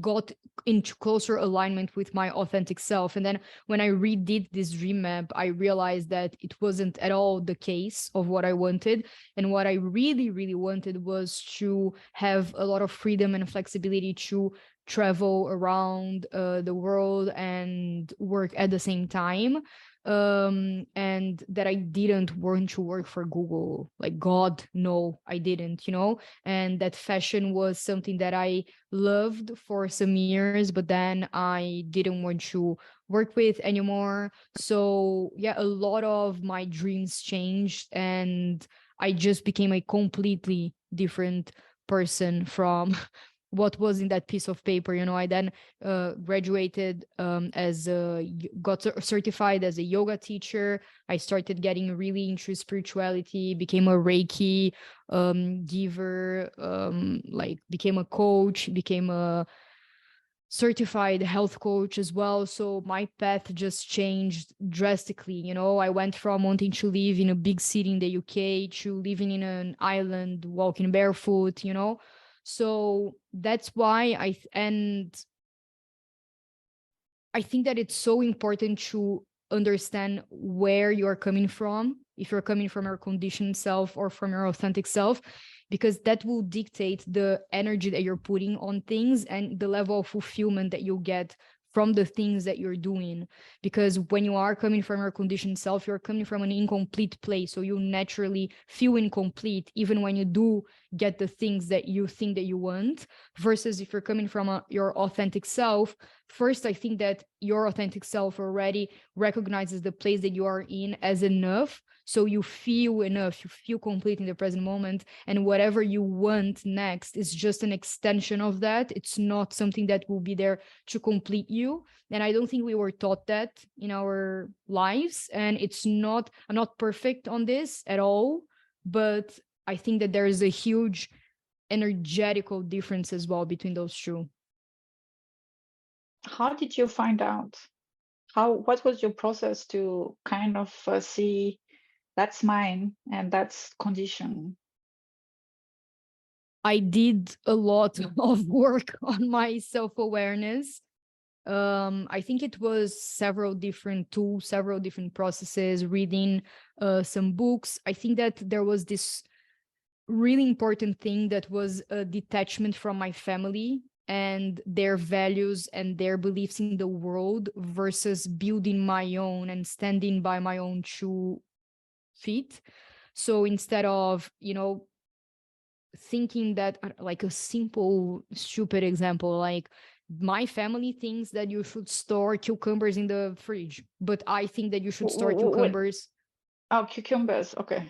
got into closer alignment with my authentic self. And then when I redid this dream map, I realized that it wasn't at all the case of what I wanted. And what I really, really wanted was to have a lot of freedom and flexibility to travel around the world and work at the same time. And that I didn't want to work for Google. Like, God, no, I didn't, you know? And that fashion was something that I loved for some years, but then I didn't want to work with anymore. So yeah, a lot of my dreams changed, and I just became a completely different person from what was in that piece of paper. You know, I then graduated got certified as a yoga teacher. I started getting really into spirituality, became a Reiki giver, like became a coach, became a certified health coach as well. So my path just changed drastically. You know, I went from wanting to live in a big city in the UK to living in an island, walking barefoot, you know. So that's why and I think that it's so important to understand where you are coming from, if you're coming from your conditioned self or from your authentic self, because that will dictate the energy that you're putting on things and the level of fulfillment that you'll get from the things that you're doing. Because when you are coming from your conditioned self, you're coming from an incomplete place. So you naturally feel incomplete, even when you do get the things that you think that you want. Versus if you're coming from your authentic self, first, I think that your authentic self already recognizes the place that you are in as enough. So you feel enough, you feel complete in the present moment. And whatever you want next is just an extension of that. It's not something that will be there to complete you. And I don't think we were taught that in our lives. And I'm not perfect on this at all, but I think that there is a huge energetical difference as well between those two. How did you find out? What was your process to kind of see that's mine and that's condition? I did a lot of work on my self-awareness. I think it was several different tools, several different processes, reading some books. I think that there was this really important thing that was a detachment from my family and their values and their beliefs in the world versus building my own and standing by my own 2 feet. So instead of, thinking that, like a simple stupid example, like my family thinks that you should store cucumbers in the fridge, but I think that you should store What? cucumbers. Oh, cucumbers. Okay.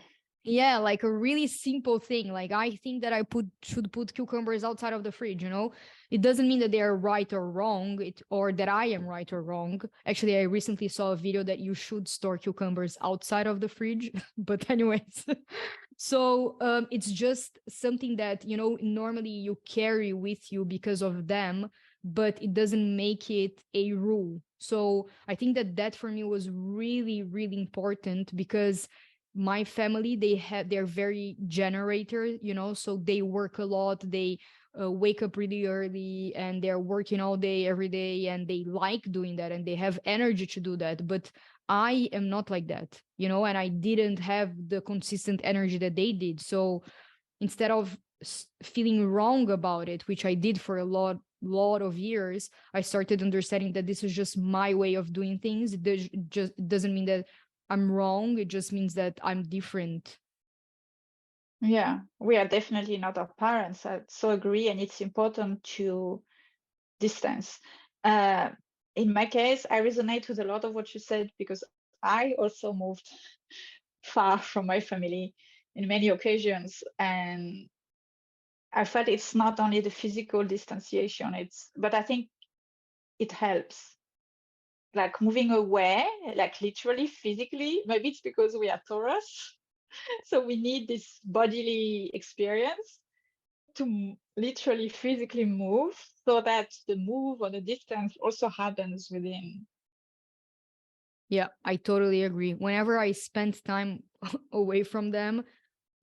Yeah, like a really simple thing. Like I think that I should put cucumbers outside of the fridge, you know? It doesn't mean that they are right or wrong, or that I am right or wrong. Actually, I recently saw a video that you should store cucumbers outside of the fridge. But anyways, so it's just something that, normally you carry with you because of them, but it doesn't make it a rule. So I think that for me was really, really important because my family, they're very generator, so they work a lot, they wake up really early and they're working all day every day, and they like doing that and they have energy to do that. But I am not like that, and I didn't have the consistent energy that they did. So instead of feeling wrong about it, which I did for a lot of years, I started understanding that this is just my way of doing things. It doesn't mean that I'm wrong. It just means that I'm different. Yeah, we are definitely not our parents. I so agree, and it's important to distance. In my case, I resonate with a lot of what you said because I also moved far from my family in many occasions, and I felt it's not only the physical distanciation, but I think it helps. Like moving away, like literally physically, maybe it's because we are Taurus, so we need this bodily experience to literally physically move so that the move or the distance also happens within. Yeah, I totally agree. Whenever I spend time away from them,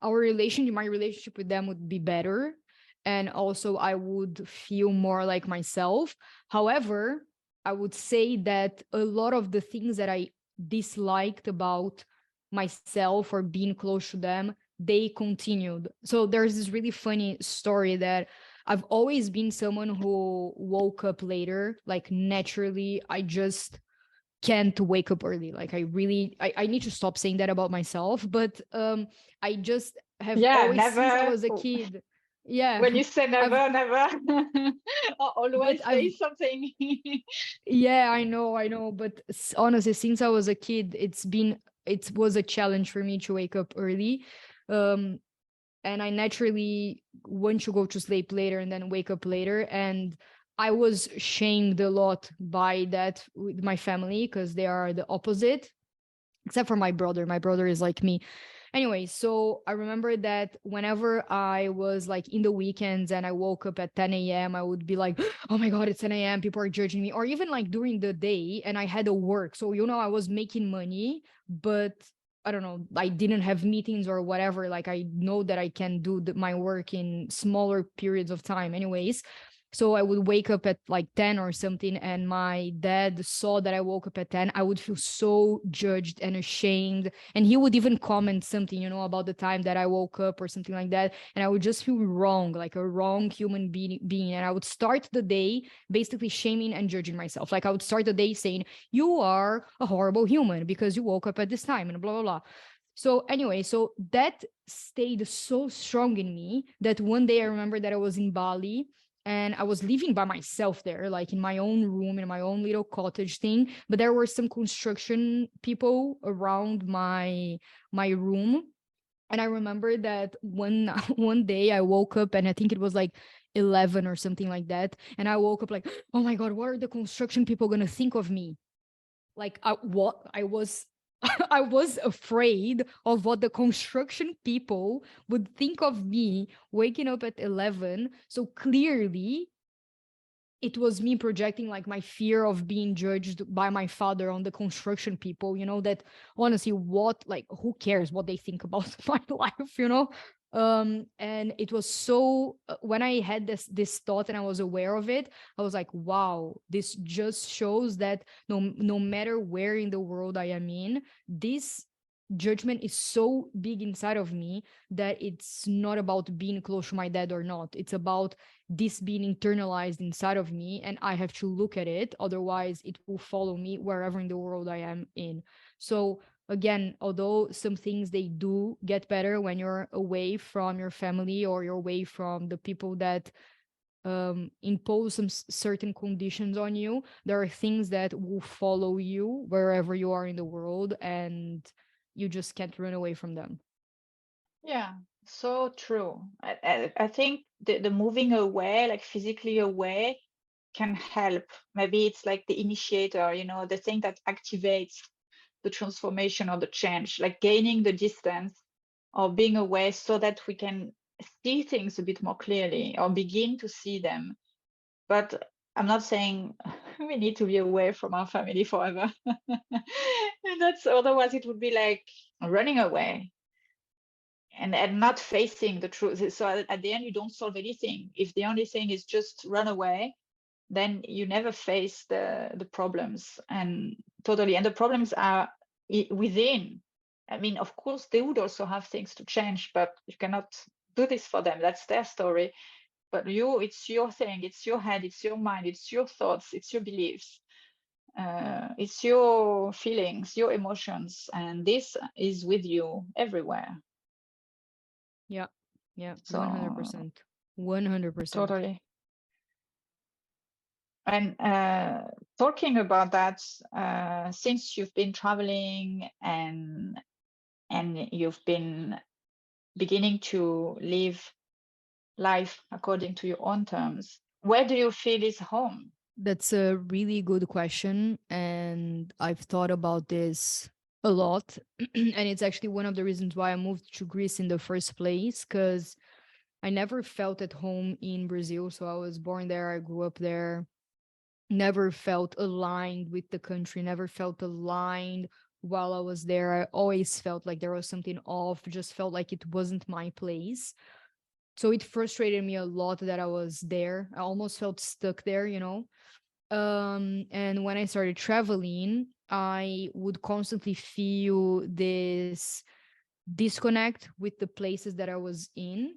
my relationship with them would be better. And also I would feel more like myself. However, I would say that a lot of the things that I disliked about myself or being close to them, they continued. So there's this really funny story that I've always been someone who woke up later, like naturally. I just can't wake up early. Like I need to stop saying that about myself, but I just have Yeah, always, since I never. was a kid. Yeah. When you say I've never, never, but always say I've something. Yeah, I know, but honestly, since I was a kid, it was a challenge for me to wake up early. um and I naturally want to go to sleep later and then wake up later. And I was shamed a lot by that with my family because they are the opposite, except for my brother. My brother is like me. Anyway, so I remember that whenever I was like in the weekends and I woke up at 10 a.m., I would be like, oh my God, it's 10 a.m. People are judging me. Or even like during the day and I had to work. So, I was making money, but I don't know, I didn't have meetings or whatever. Like I know that I can do my work in smaller periods of time, anyways. So I would wake up at like 10 or something, and my dad saw that I woke up at 10. I would feel so judged and ashamed. And he would even comment something, about the time that I woke up or something like that. And I would just feel wrong, like a wrong human being. And I would start the day basically shaming and judging myself. Like I would start the day saying, you are a horrible human because you woke up at this time and blah, blah, blah. So anyway, so that stayed so strong in me that one day I remember that I was in Bali and I was living by myself there, like in my own room, in my own little cottage thing. But there were some construction people around my room. And I remember that one day I woke up and I think it was like 11 or something like that. And I woke up like, oh my God, what are the construction people gonna think of me? Like what I was I was afraid of what the construction people would think of me waking up at 11. So clearly it was me projecting like my fear of being judged by my father on the construction people, that honestly, what, like, who cares what they think about my life. And it was so when I had this thought and I was aware of it, I was like, wow, this just shows that no matter where in the world I am in, this judgment is so big inside of me that it's not about being close to my dad or not. It's about this being internalized inside of me, and I have to look at it, otherwise it will follow me wherever in the world I am in. So again, although some things they do get better when you're away from your family or you're away from the people that impose some certain conditions on you, there are things that will follow you wherever you are in the world, and you just can't run away from them. Yeah, so true. I think the moving away, like physically away, can help. Maybe it's like the initiator, the thing that activates the transformation or the change, like gaining the distance or being away so that we can see things a bit more clearly or begin to see them. But I'm not saying we need to be away from our family forever. And that's otherwise it would be like running away and not facing the truth. So at the end, you don't solve anything. If the only thing is just run away, then you never face the problems. And totally, and the problems are within. I mean, of course, they would also have things to change, but you cannot do this for them. That's their story. But it's your thing. It's your head. It's your mind. It's your thoughts. It's your beliefs. It's your feelings, your emotions, and this is with you everywhere. Yeah, yeah, So 100%. 100%. totally. And talking about that, since you've been traveling and you've been beginning to live life according to your own terms, where do you feel is home? That's a really good question. And I've thought about this a lot. And it's actually one of the reasons why I moved to Greece in the first place, because I never felt at home in Brazil. So I was born there, I grew up there, never felt aligned with the country, never felt aligned while I was there. I always felt like there was something off, just felt like it wasn't my place. So it frustrated me a lot that I was there. I almost felt stuck there. And when I started traveling, I would constantly feel this disconnect with the places that I was in.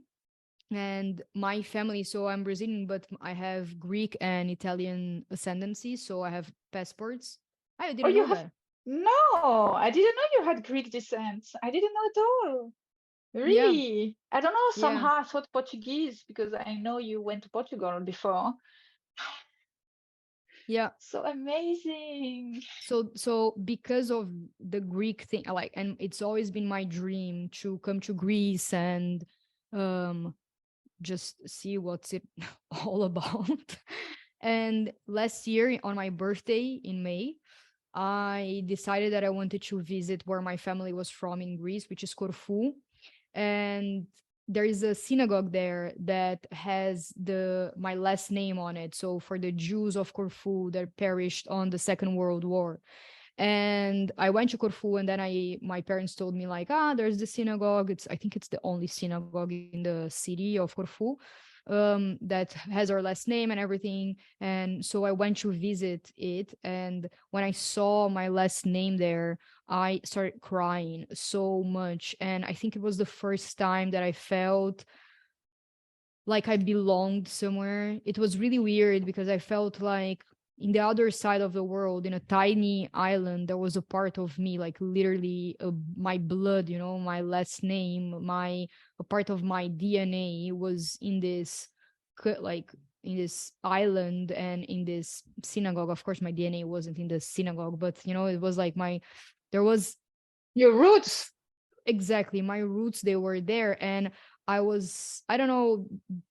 And my family, so I'm Brazilian, but I have Greek and Italian ascendancy, so I have passports. I Oh, didn't you know have? that. No, I didn't know you had Greek descent. I didn't know at all. Yeah, Really? I don't know. yeah, Somehow I thought Portuguese because I know you went to Portugal before. yeah. So amazing. So because of the Greek thing, like, and it's always been my dream to come to Greece and um just see what's it all about. And last year on my birthday in May, I decided that I wanted to visit where my family was from in Greece, which is Corfu. And there is a synagogue there that has my last name on it. So for the Jews of Corfu that perished on the Second World War. And I went to Corfu, and then my parents told me like, there's the synagogue. I think it's the only synagogue in the city of Corfu, that has our last name and everything. And so I went to visit it, and when I saw my last name there, I started crying so much. And I think it was the first time that I felt like I belonged somewhere. It was really weird because I felt like in the other side of the world, in a tiny island, there was a part of me, like literally my blood, my last name, a part of my DNA was in this, like in this island and in this synagogue. Of course, my DNA wasn't in the synagogue, but it was like there was Your roots. exactly my roots, they were there. And I don't know,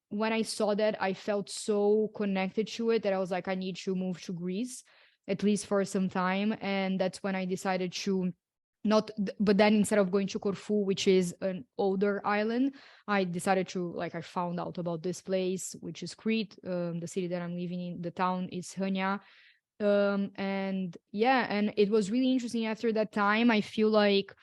when I saw that, I felt so connected to it that I was like, I need to move to Greece at least for some time. And that's when I decided to not but then instead of going to Corfu, which is an older island, I decided to, like, I found out about this place, which is Crete. The city that I'm living in, the town is Hania. And yeah, and it was really interesting. After that time, I feel like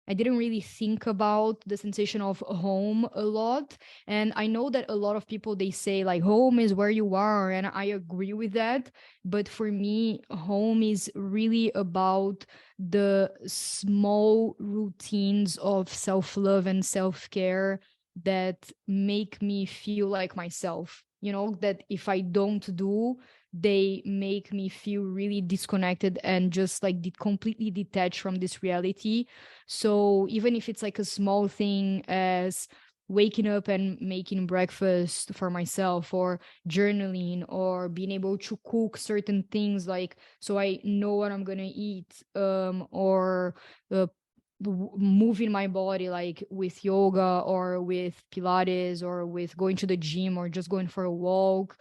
I didn't really think about the sensation of home a lot. And I know that a lot of people, they say like home is where you are. And I agree with that. But for me, home is really about the small routines of self love and self care that make me feel like myself. That if I don't do, they make me feel really disconnected and just like completely detached from this reality. So even if it's like a small thing as waking up and making breakfast for myself, or journaling, or being able to cook certain things, like so I know what I'm gonna eat, or uh, moving my body, like with yoga or with Pilates or with going to the gym or just going for a walk,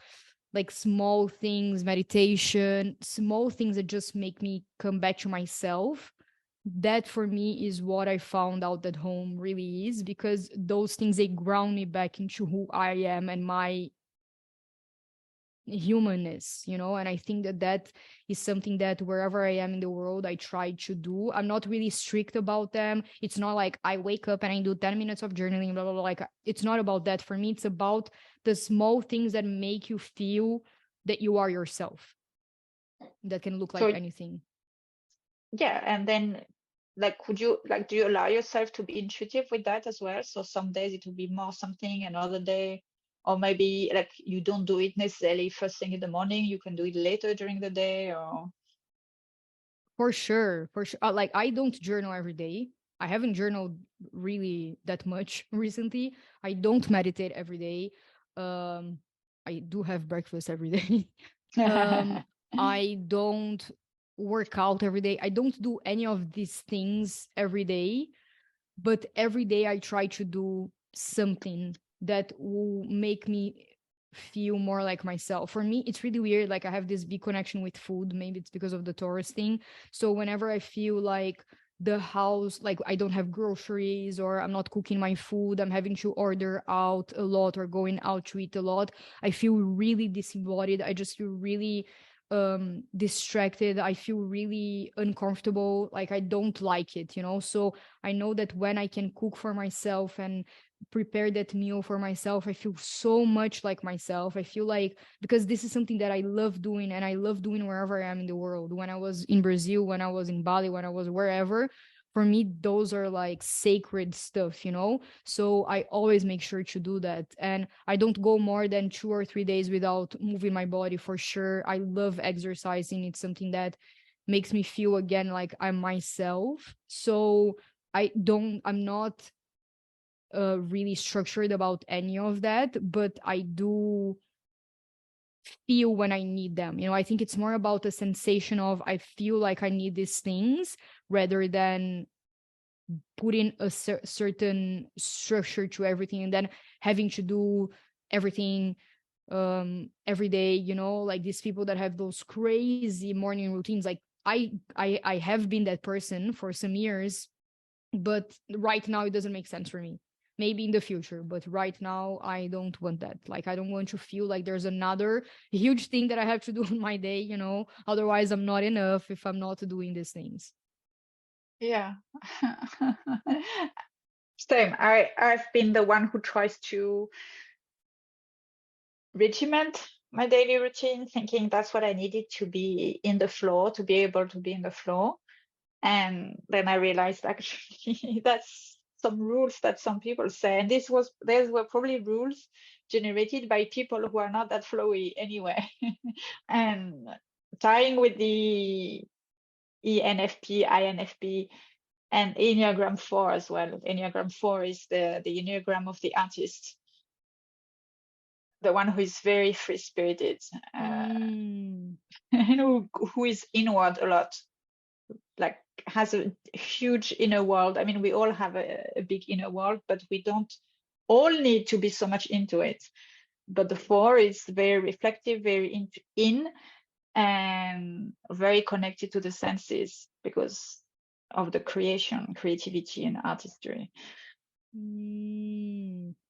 like small things, meditation, small things that just make me come back to myself. That for me is what I found out that home really is, because those things, they ground me back into who I am and my humanness. And I think that is something that wherever I am in the world, I try to do. I'm not really strict about them. It's not like I wake up and I do 10 minutes of journaling, blah blah blah. Like, it's not about that for me. It's about the small things that make you feel that you are yourself. That can look like So anything. yeah, and then like could you like do you allow yourself to be intuitive with that as well? So some days it will be more something, another day, or maybe like you don't do it necessarily first thing in the morning, you can do it later during the day, or For sure, for sure. Like, I don't journal every day. I haven't journaled really that much recently. I don't meditate every day. Um, I do have breakfast every day. um, I don't work out every day. I don't do any of these things every day, but every day I try to do something that will make me feel more like myself. For me, it's really weird. Like, I have this big connection with food. Maybe it's because of the Taurus thing. So whenever I feel like the house, like I don't have groceries or I'm not cooking my food, I'm having to order out a lot or going out to eat a lot, I feel really disembodied. I just feel really distracted. I feel really uncomfortable. Like, I don't like it, so I know that when I can cook for myself and prepare that meal for myself, I feel so much like myself. I feel like, because this is something that I love doing, and I love doing wherever I am in the world. When I was in Brazil, when I was in Bali, when I was wherever, for me, those are like sacred stuff, So I always make sure to do that. And I don't go more than 2 or 3 days without moving my body, for sure. I love exercising. It's something that makes me feel again like I'm myself. So I'm not really structured about any of that, but I do feel when I need them. I think it's more about the sensation of I feel like I need these things, rather than putting a certain structure to everything and then having to do everything every day. Like these people that have those crazy morning routines, like I have been that person for some years, but right now it doesn't make sense for me. Maybe in the future, but right now I don't want that. Like, I don't want to feel like there's another huge thing that I have to do in my day, you know, otherwise I'm not enough if I'm not doing these things. Yeah. Same. I've been the one who tries to regiment my daily routine, thinking that's what I needed to be in the flow, to be able to be in the flow. And then I realized actually that's some rules that some people say. And these were probably rules generated by people who are not that flowy anyway. And tying with the ENFP, INFP, and Enneagram 4 as well. Enneagram 4 is the Enneagram of the artist, the one who is very free spirited, Mm. and who is inward a lot, like has a huge inner world. I mean, we all have a big inner world, but we don't all need to be so much into it. But the 4 is very reflective, very in and very connected to the senses because of the creativity, and artistry.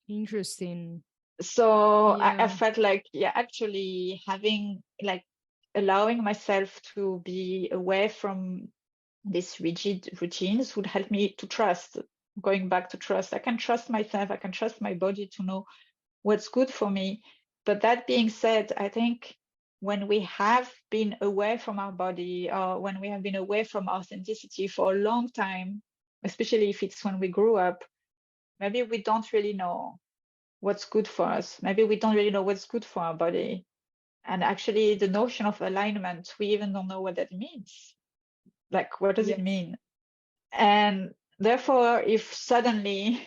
Interesting. So I Yeah. felt like, yeah, actually having like allowing myself to be away from these rigid routines would help me to trust. Going back to trust, I can trust myself, I can trust my body to know what's good for me. But that being said, I think when we have been away from our body, or when we have been away from authenticity for a long time, especially if it's when we grew up, maybe we don't really know what's good for us. Maybe we don't really know what's good for our body. And actually, the notion of alignment, we even don't know what that means. Like, what does it Yes. mean? And therefore, if suddenly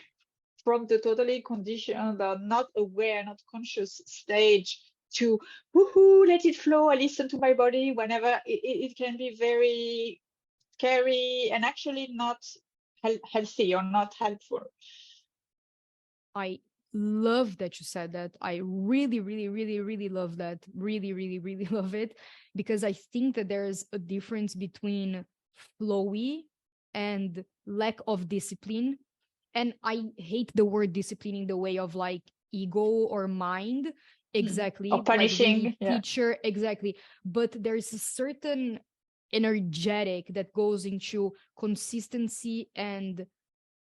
from the totally conditioned, not aware, not conscious stage to woohoo, let it flow, I listen to my body whenever, it can be very scary and actually not healthy or not helpful. I love that you said that. I really, really, really, really love that. Really, really, really love it, because I think that there's a difference between flowy and lack of discipline. And I hate the word discipline in the way of like ego or mind. Or Exactly. Like really punishing, yeah. teacher. Exactly. But there's a certain energetic that goes into consistency, and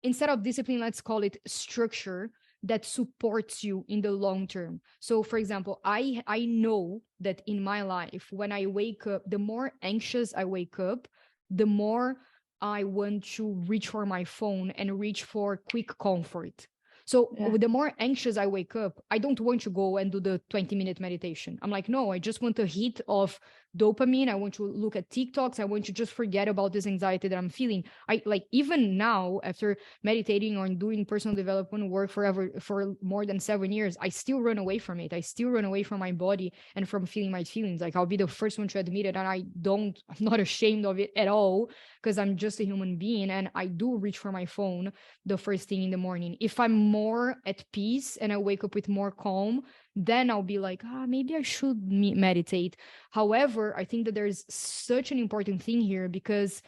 instead of discipline, let's call it structure that supports you in the long term. So for example, I know that in my life, when I wake up, the more anxious I wake up, the more I want to reach for my phone and reach for quick comfort. So Yeah. the more anxious I wake up, I don't want to go and do the 20-minute meditation. I'm like, no, I just want a hit of dopamine. I want to look at TikToks. I want to just forget about this anxiety that I'm feeling. I like, even now, after meditating or doing personal development work for more than 7 years, I still run away from it. I still run away from my body and from feeling my feelings. Like, I'll be the first one to admit it, and I'm not ashamed of it at all, because I'm just a human being, and I do reach for my phone the first thing in the morning. If I'm more at peace and I wake up with more calm, then I'll be like, maybe I should meditate. However, I think that there's such an important thing here, because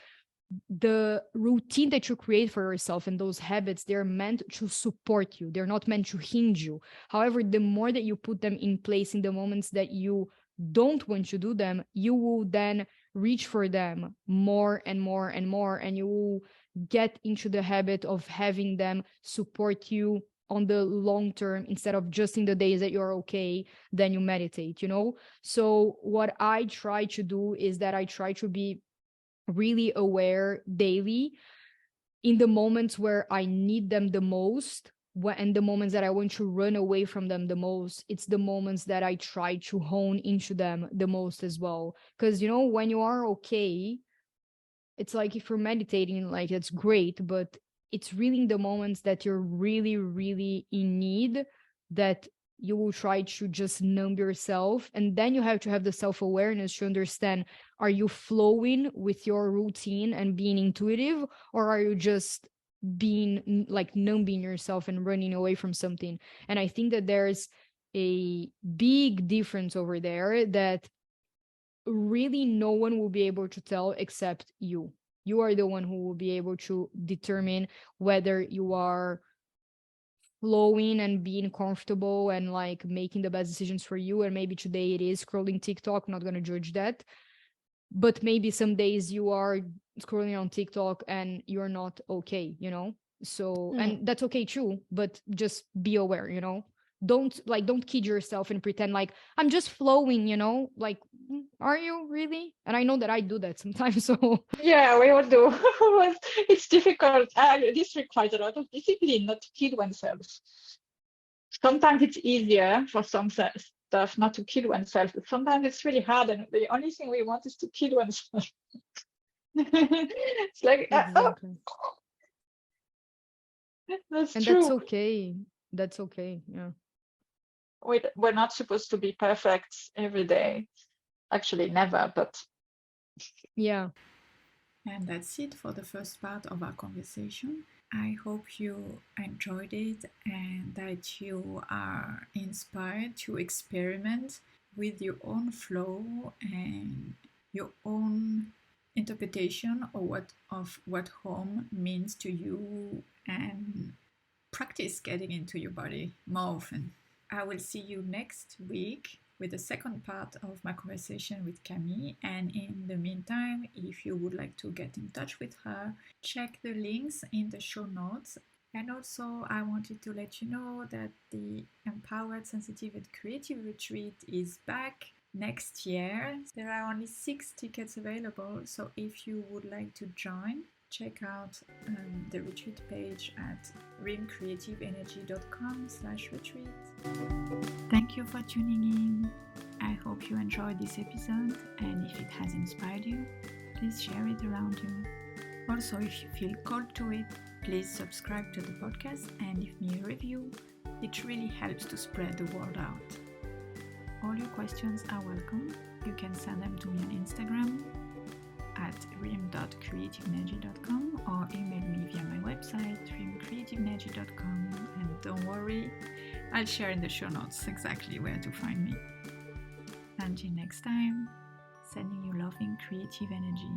the routine that you create for yourself and those habits, they're meant to support you. They're not meant to hinder you. However, the more that you put them in place in the moments that you don't want to do them, you will then reach for them more and more and more, and you will get into the habit of having them support you on the long term, instead of just in the days that you're okay, then you meditate, you know? So what I try to do is that I try to be really aware daily in the moments where I need them the most, and the moments that I want to run away from them the most. It's the moments that I try to hone into them the most as well. Because, you know, when you are okay, it's like, if you're meditating, like, it's great, but it's really in the moments that you're really, really in need that you will try to just numb yourself. And then you have to have the self-awareness to understand, are you flowing with your routine and being intuitive, or are you just being like numbing yourself and running away from something? And I think that there's a big difference over there, that really no one will be able to tell except you. You are the one who will be able to determine whether you are flowing and being comfortable and like making the best decisions for you. And maybe today it is scrolling TikTok, not going to judge that. But maybe some days you are scrolling on TikTok and you're not okay, you know? So, and that's okay too, but just be aware, you know? Don't kid yourself and pretend like I'm just flowing, you know? Like, are you really? And I know that I do that sometimes. So Yeah, we all do. It's difficult. This requires a lot of discipline not to kill oneself. Sometimes it's easier for some stuff not to kill oneself, but sometimes it's really hard, and the only thing we want is to kill oneself. It's like, oh, exactly. that's And that's true. okay. That's okay. Yeah. We're not supposed to be perfect every day. Actually, never, but Yeah. And that's it for the first part of our conversation. I hope you enjoyed it and that you are inspired to experiment with your own flow and your own interpretation of what home means to you, and practice getting into your body more often. I will see you next week with the second part of my conversation with Cami. And in the meantime, if you would like to get in touch with her, check the links in the show notes. And also, I wanted to let you know that the Empowered, Sensitive, and Creative Retreat is back next year. There are only 6 tickets available, so if you would like to join, check out the retreat page at rimcreativeenergy.com/retreat. Thank you for tuning in. I hope you enjoyed this episode, and if it has inspired you, please share it around you. Also, if you feel called to it, please subscribe to the podcast and leave me a review. It really helps to spread the word out. All your questions are welcome. You can send them to me on Instagram at rim.creativeenergy.com or email me via my website rimcreativeenergy.com, and don't worry, I'll share in the show notes exactly where to find me. Until next time, sending you loving creative energy.